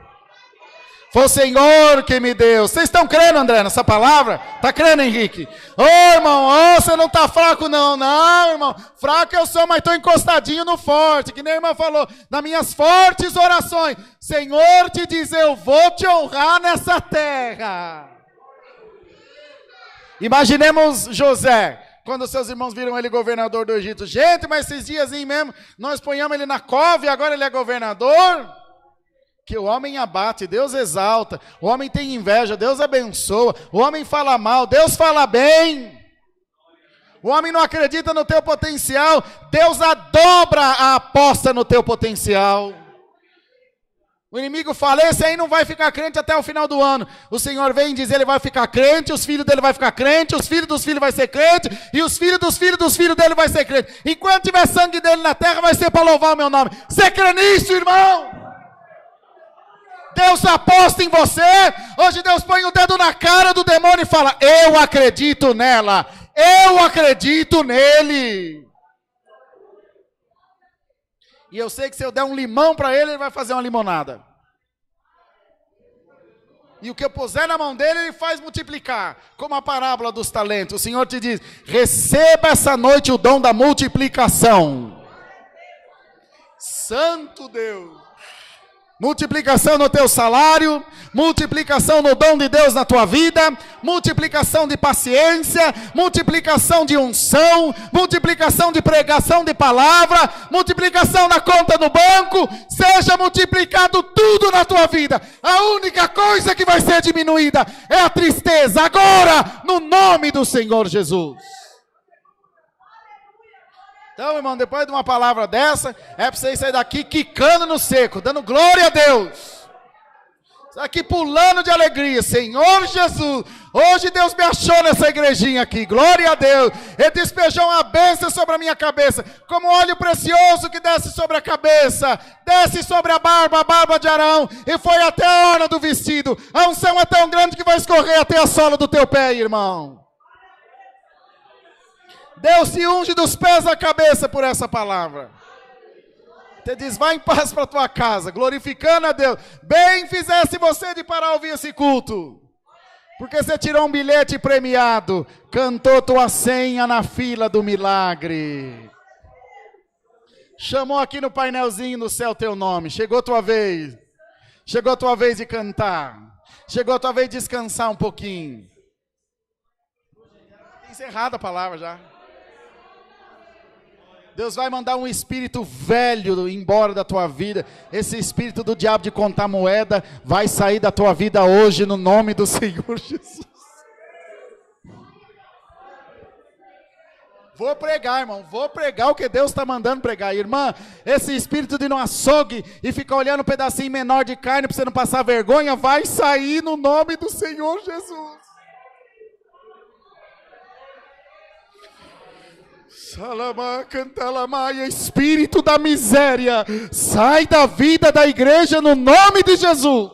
Foi o Senhor que me deu. Vocês estão crendo, André, nessa palavra? Está crendo, Henrique? Ô, irmão, você não está fraco, não. Não, irmão. Fraco eu sou, mas estou encostadinho no forte. Que nem a irmã falou. Nas minhas fortes orações. Senhor te diz, eu vou te honrar nessa terra. Imaginemos José. Quando seus irmãos viram ele governador do Egito. Gente, mas esses dias mesmo, nós ponhamos ele na cova e agora ele é governador? Que o homem abate, Deus exalta. O homem tem inveja, Deus abençoa. O homem fala mal, Deus fala bem. O homem não acredita no teu potencial, Deus adobra a aposta no teu potencial. O inimigo fala, esse aí não vai ficar crente até o final do ano. O Senhor vem e diz, ele vai ficar crente, os filhos dele vai ficar crente, os filhos dos filhos vai ser crente, e os filhos dos filhos dos filhos dele vai ser crente. Enquanto tiver sangue dele na terra, vai ser para louvar o meu nome. Você crê nisso, irmão? Deus aposta em você. Hoje Deus põe o dedo na cara do demônio e fala, eu acredito nela, eu acredito nele. E eu sei que se eu der um limão para ele, ele vai fazer uma limonada. E o que eu puser na mão dele, ele faz multiplicar. Como a parábola dos talentos. O Senhor te diz, receba essa noite o dom da multiplicação. Santo Deus. Multiplicação no teu salário, multiplicação no dom de Deus na tua vida, multiplicação de paciência, multiplicação de unção, multiplicação de pregação de palavra, multiplicação na conta no banco, seja multiplicado tudo na tua vida. A única coisa que vai ser diminuída é a tristeza, agora, no nome do Senhor Jesus. Então, irmão, depois de uma palavra dessa, é para você sair daqui quicando no seco, dando glória a Deus. Sai aqui pulando de alegria. Senhor Jesus, hoje Deus me achou nessa igrejinha aqui. Glória a Deus. Ele despejou uma bênção sobre a minha cabeça, como óleo precioso que desce sobre a cabeça, desce sobre a barba de Arão, e foi até a orla do vestido. A unção é tão grande que vai escorrer até a sola do teu pé, irmão. Deus se unge dos pés à cabeça por essa palavra. Você diz, vai em paz para a tua casa, glorificando a Deus. Bem fizesse você de parar ouvir esse culto. Porque você tirou um bilhete premiado, cantou tua senha na fila do milagre. Chamou aqui no painelzinho no céu teu nome. Chegou tua vez. Chegou tua vez de cantar. Chegou tua vez de descansar um pouquinho. Encerrada a palavra já. Deus vai mandar um espírito velho embora da tua vida. Esse espírito do diabo de contar moeda vai sair da tua vida hoje no nome do Senhor Jesus. Vou pregar, irmão. Vou pregar o que Deus está mandando pregar. Irmã, esse espírito de ir no açougue e ficar olhando um pedacinho menor de carne para você não passar vergonha, vai sair no nome do Senhor Jesus. Espírito da miséria, sai da vida da igreja no nome de Jesus.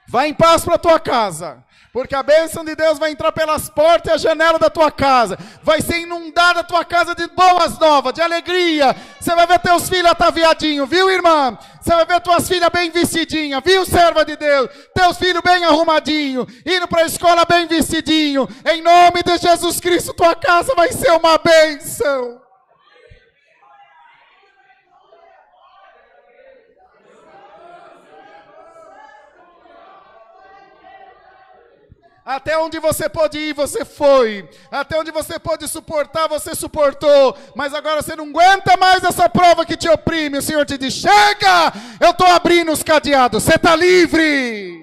Vai em paz para a tua casa, porque a bênção de Deus vai entrar pelas portas e a janela da tua casa. Vai ser inundada a tua casa de boas novas, de alegria. Você vai ver teus filhos ataviadinhos, viu, irmã? Você vai ver tuas filhas bem vestidinhas, viu, serva de Deus? Teus filhos bem arrumadinhos, indo para a escola bem vestidinho. Em nome de Jesus Cristo, tua casa vai ser uma bênção. Até onde você pode ir, você foi. Até onde você pode suportar, você suportou. Mas agora você não aguenta mais essa prova que te oprime. O Senhor te diz, chega, eu estou abrindo os cadeados, você está livre.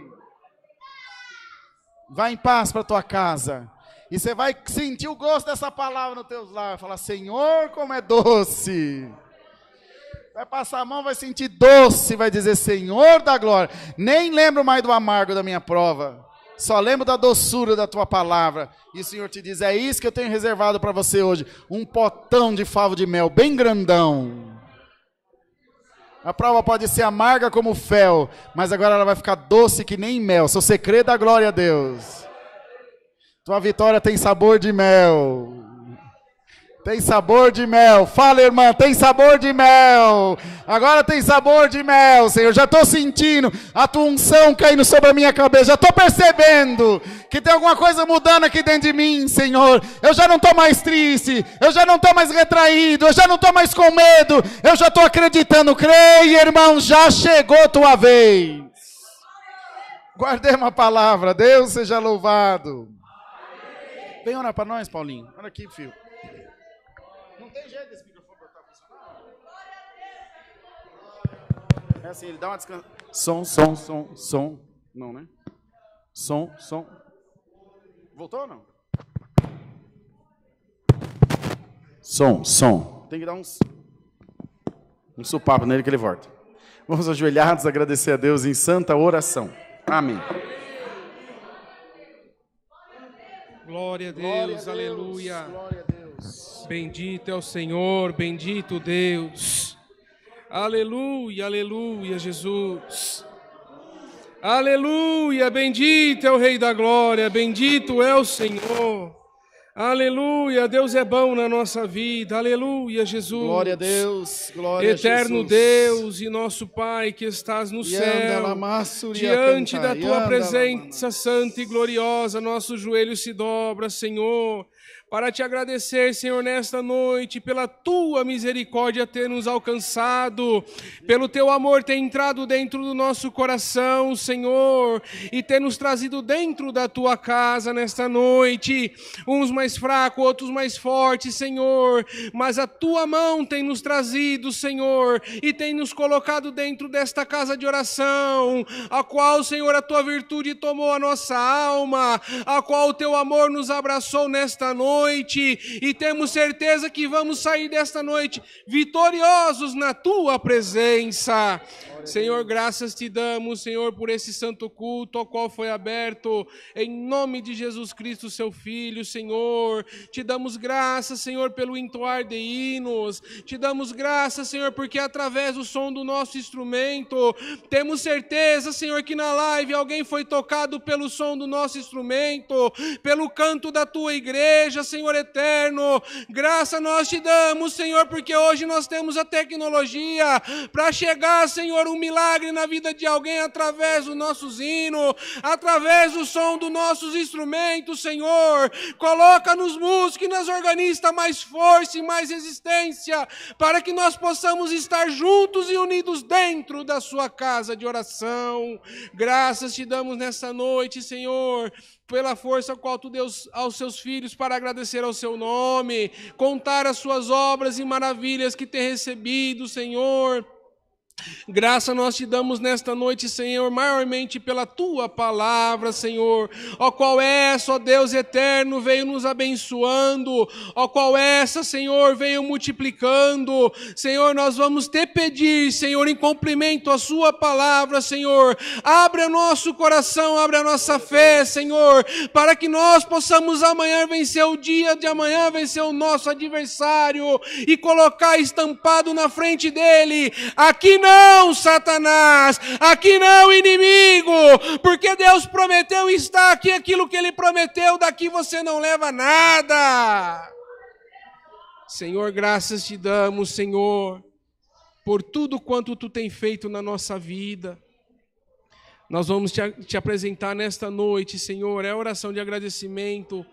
Vai em paz para a tua casa. E você vai sentir o gosto dessa palavra nos teus lábios. Falar, Senhor, como é doce. Vai passar a mão, vai sentir doce. Vai dizer, Senhor da glória. Nem lembro mais do amargo da minha prova. Só lembro da doçura da tua palavra. E o Senhor te diz, é isso que eu tenho reservado para você hoje. Um potão de favo de mel, bem grandão. A prova pode ser amarga como fel, mas agora ela vai ficar doce que nem mel. Se você crê, dá glória a Deus. Tua vitória tem sabor de mel. Tem sabor de mel. Fala, irmã, tem sabor de mel. Agora tem sabor de mel, Senhor. Já estou sentindo a tua unção caindo sobre a minha cabeça. Já estou percebendo que tem alguma coisa mudando aqui dentro de mim, Senhor. Eu já não estou mais triste. Eu já não estou mais retraído. Eu já não estou mais com medo. Eu já estou acreditando. Creia, irmão, já chegou tua vez. Guardei uma palavra. Deus seja louvado. Vem orar para nós, Paulinho. Olha aqui, filho. Não tem jeito desse microfone para estar funcionando. É assim, ele dá uma descansa. Som. Não, né? Som. Voltou ou não? Som. Tem que dar um supapo nele que ele volta. Vamos ajoelhados, agradecer a Deus em santa oração. Amém. Glória a Deus, aleluia. Glória a Deus. Bendito é o Senhor, bendito Deus. Aleluia, aleluia, Jesus. Aleluia, bendito é o Rei da Glória, bendito é o Senhor. Aleluia, Deus é bom na nossa vida, aleluia, Jesus. Glória a Deus, glória a Jesus. Eterno Deus e nosso Pai que estás no céu, diante da Tua presença santa e gloriosa, nosso joelho se dobra, Senhor, para te agradecer, Senhor, nesta noite, pela tua misericórdia ter nos alcançado, pelo teu amor ter entrado dentro do nosso coração, Senhor, e ter nos trazido dentro da tua casa nesta noite, uns mais fracos, outros mais fortes, Senhor, mas a tua mão tem nos trazido, Senhor, e tem nos colocado dentro desta casa de oração, a qual, Senhor, a tua virtude tomou a nossa alma, a qual o teu amor nos abraçou nesta noite, e temos certeza que vamos sair desta noite vitoriosos na tua presença. Senhor, graças te damos, Senhor, por esse santo culto ao qual foi aberto, em nome de Jesus Cristo, seu Filho, Senhor. Te damos graças, Senhor, pelo entoar de hinos. Te damos graças, Senhor, porque através do som do nosso instrumento, temos certeza, Senhor, que na live alguém foi tocado pelo som do nosso instrumento, pelo canto da tua igreja, Senhor eterno. Graça nós te damos, Senhor, porque hoje nós temos a tecnologia para chegar, Senhor, um milagre na vida de alguém através dos nossos hinos, através do som dos nossos instrumentos, Senhor. Coloca nos músicos e nas organistas mais força e mais resistência, para que nós possamos estar juntos e unidos dentro da sua casa de oração. Graças te damos nessa noite, Senhor, pela força qual tu deu aos seus filhos para agradecer ao seu nome, contar as suas obras e maravilhas que tem recebido, Senhor. Graça nós te damos nesta noite, Senhor, maiormente pela tua palavra, Senhor, ó qual essa, ó Deus eterno, veio nos abençoando, ó qual essa, Senhor, veio multiplicando. Senhor, nós vamos te pedir, Senhor, em cumprimento à sua palavra, Senhor, abre o nosso coração, abre a nossa fé, Senhor, para que nós possamos amanhã vencer o dia de amanhã, vencer o nosso adversário e colocar estampado na frente dele: aqui não, Satanás, aqui não, inimigo, porque Deus prometeu e está aqui aquilo que Ele prometeu, daqui você não leva nada. Senhor, graças te damos, Senhor, por tudo quanto Tu tem feito na nossa vida. Nós vamos te apresentar nesta noite, Senhor, é oração de agradecimento,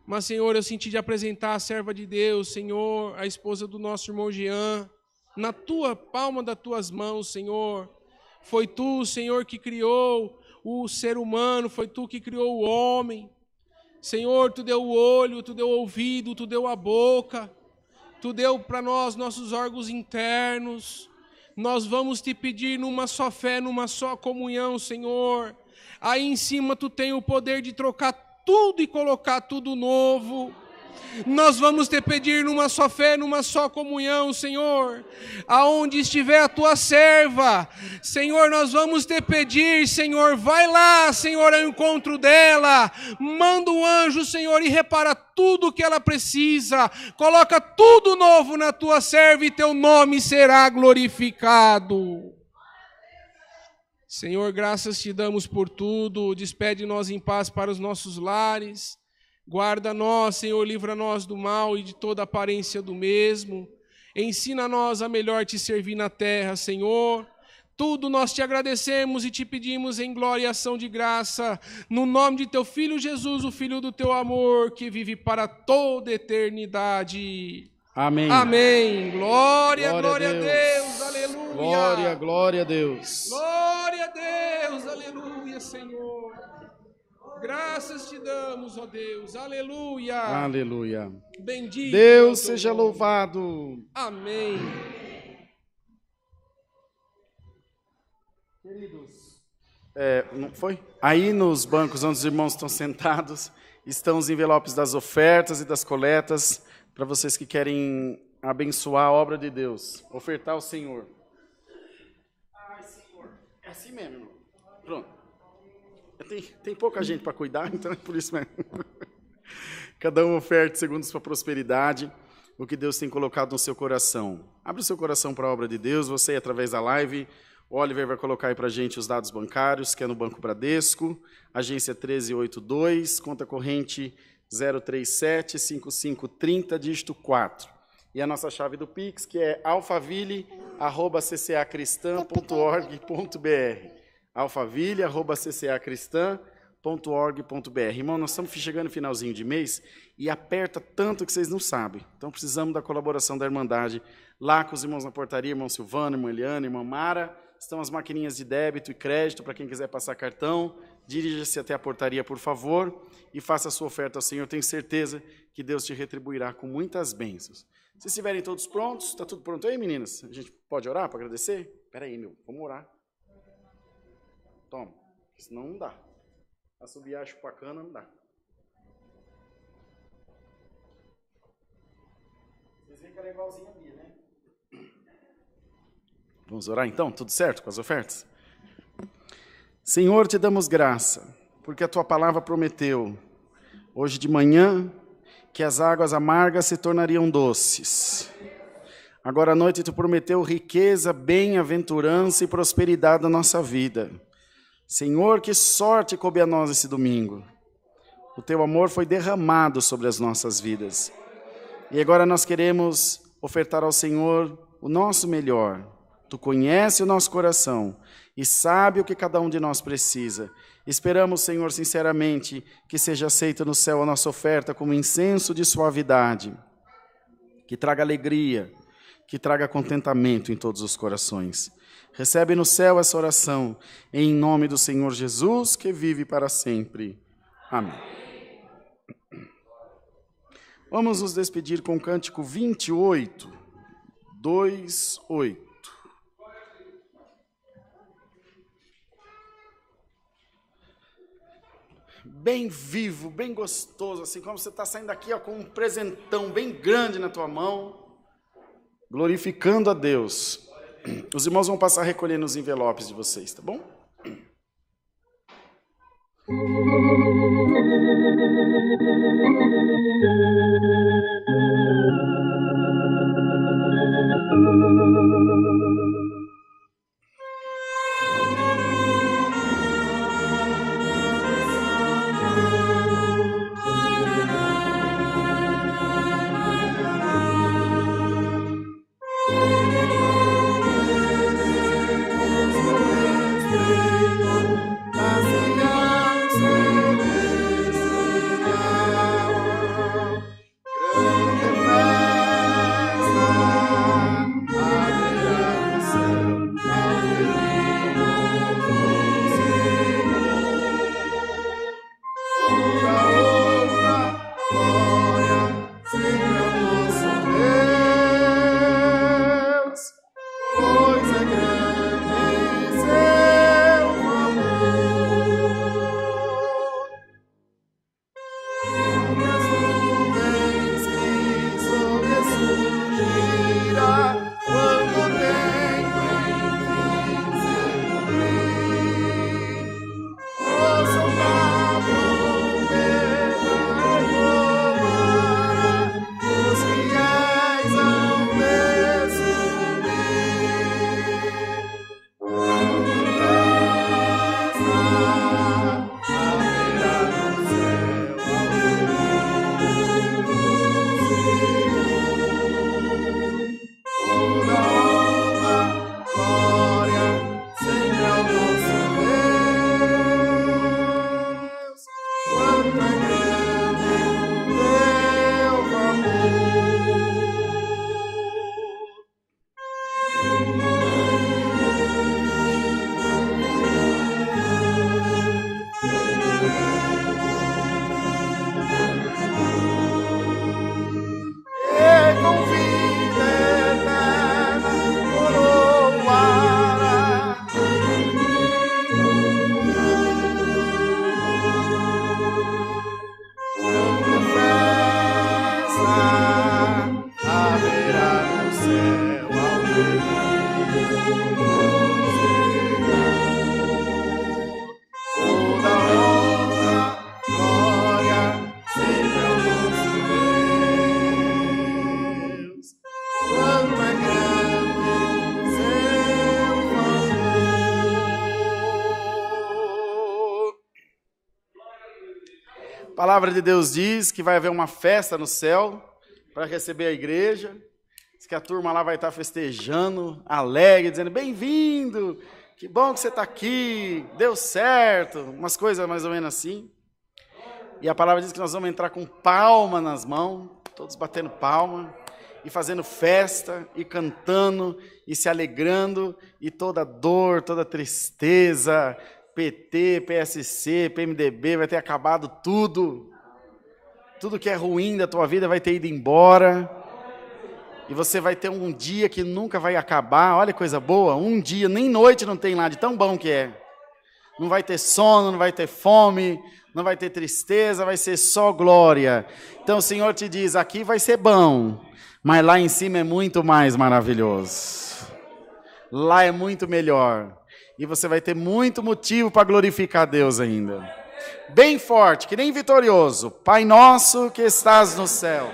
mas, Senhor, eu senti de apresentar a serva de Deus, Senhor, a esposa do nosso irmão Jean, na tua palma das tuas mãos, Senhor. Foi tu, Senhor, que criou o ser humano, foi tu que criou o homem. Senhor, tu deu o olho, tu deu o ouvido, tu deu a boca, tu deu para nós nossos órgãos internos. Nós vamos te pedir numa só fé, numa só comunhão, Senhor. Aí em cima tu tem o poder de trocar tudo e colocar tudo novo. Nós vamos te pedir numa só fé, numa só comunhão, Senhor. Aonde estiver a tua serva, Senhor, nós vamos te pedir, Senhor, vai lá, Senhor, ao encontro dela. Manda um anjo, Senhor, e repara tudo o que ela precisa. Coloca tudo novo na tua serva e teu nome será glorificado. Senhor, graças te damos por tudo. Despede-nos em paz para os nossos lares. Guarda-nós, Senhor, livra-nós do mal e de toda aparência do mesmo. Ensina-nós a melhor te servir na terra, Senhor. Tudo nós te agradecemos e te pedimos em glória e ação de graça, no nome de teu Filho Jesus, o Filho do teu amor, que vive para toda eternidade. Amém. Amém. Glória, glória a Deus. Aleluia. Glória, glória a Deus. Glória a Deus. Aleluia, Senhor. Graças te damos, ó Deus. Aleluia. Aleluia. Bendito. Deus seja louvado. Amém. Queridos, não foi? Aí nos bancos onde os irmãos estão sentados, estão os envelopes das ofertas e das coletas, para vocês que querem abençoar a obra de Deus, ofertar ao Senhor. Ai, Senhor. É assim mesmo, irmão. Pronto. Tem pouca gente para cuidar, então é por isso mesmo. Cada um oferte segundo sua prosperidade, o que Deus tem colocado no seu coração. Abre o seu coração para a obra de Deus, você através da live. O Oliver vai colocar aí para a gente os dados bancários, que é no Banco Bradesco, agência 1382, conta corrente 037-5530, dígito 4. E a nossa chave do Pix, que é alfaville@ccacristã.org.br. alfaville@ccacristã.org.br. Irmão, nós estamos chegando no finalzinho de mês e aperta tanto que vocês não sabem. Então, precisamos da colaboração da Irmandade. Lá com os irmãos na portaria, irmão Silvano, irmã Eliana, irmã Mara, estão as maquininhas de débito e crédito para quem quiser passar cartão. Dirija-se até a portaria, por favor, e faça a sua oferta ao Senhor. Tenho certeza que Deus te retribuirá com muitas bênçãos. Se estiverem todos prontos, está tudo pronto aí, meninas? A gente pode orar para agradecer? Espera aí, vamos orar. Toma, senão não dá. Assobiar chupacana não dá. Vocês veem que ela é igualzinha a minha, né? Vamos orar então? Tudo certo com as ofertas? Senhor, te damos graça, porque a tua palavra prometeu, hoje de manhã, que as águas amargas se tornariam doces. Agora à noite tu prometeu riqueza, bem-aventurança e prosperidade na nossa vida. Senhor, que sorte coube a nós esse domingo. O teu amor foi derramado sobre as nossas vidas. E agora nós queremos ofertar ao Senhor o nosso melhor. Tu conhece o nosso coração e sabe o que cada um de nós precisa. Esperamos, Senhor, sinceramente, que seja aceita no céu a nossa oferta como incenso de suavidade, que traga alegria, que traga contentamento em todos os corações. Recebe no céu essa oração, em nome do Senhor Jesus, que vive para sempre. Amém. Vamos nos despedir com o cântico 28, 2:8. Bem vivo, bem gostoso, assim como você está saindo daqui com um presentão bem grande na tua mão, glorificando a Deus. Os irmãos vão passar recolhendo os envelopes de vocês, tá bom? A palavra de Deus diz que vai haver uma festa no céu para receber a igreja. Diz que a turma lá vai estar festejando, alegre, dizendo bem-vindo, Que bom que você está aqui, deu certo, umas coisas mais ou menos assim. E a palavra diz que nós vamos entrar com palma nas mãos, todos batendo palma, e fazendo festa, e cantando, e se alegrando, e toda dor, toda tristeza, PT, PSC, PMDB, vai ter acabado tudo. Tudo que é ruim da tua vida vai ter ido embora. E você vai ter um dia que nunca vai acabar. Olha que coisa boa, um dia, nem noite não tem lá, de tão bom que é. Não vai ter sono, não vai ter fome, não vai ter tristeza, vai ser só glória. Então o Senhor te diz, aqui vai ser bom, mas lá em cima é muito mais maravilhoso. Lá é muito melhor. E você vai ter muito motivo para glorificar Deus ainda. Bem forte, que nem vitorioso. Pai nosso que estás no céu.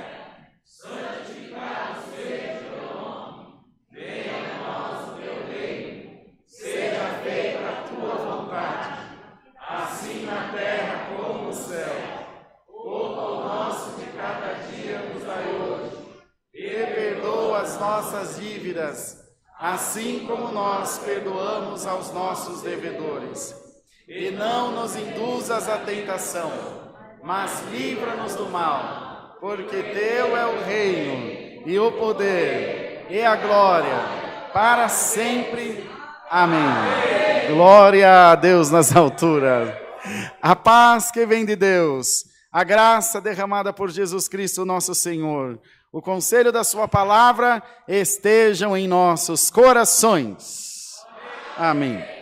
Nossas dívidas, assim como nós perdoamos aos nossos devedores. E não nos induzas à tentação, mas livra-nos do mal, porque teu é o reino, e o poder, e a glória, para sempre. Amém. Glória a Deus nas alturas. A paz que vem de Deus, a graça derramada por Jesus Cristo, nosso Senhor, o conselho da sua palavra estejam em nossos corações. Amém.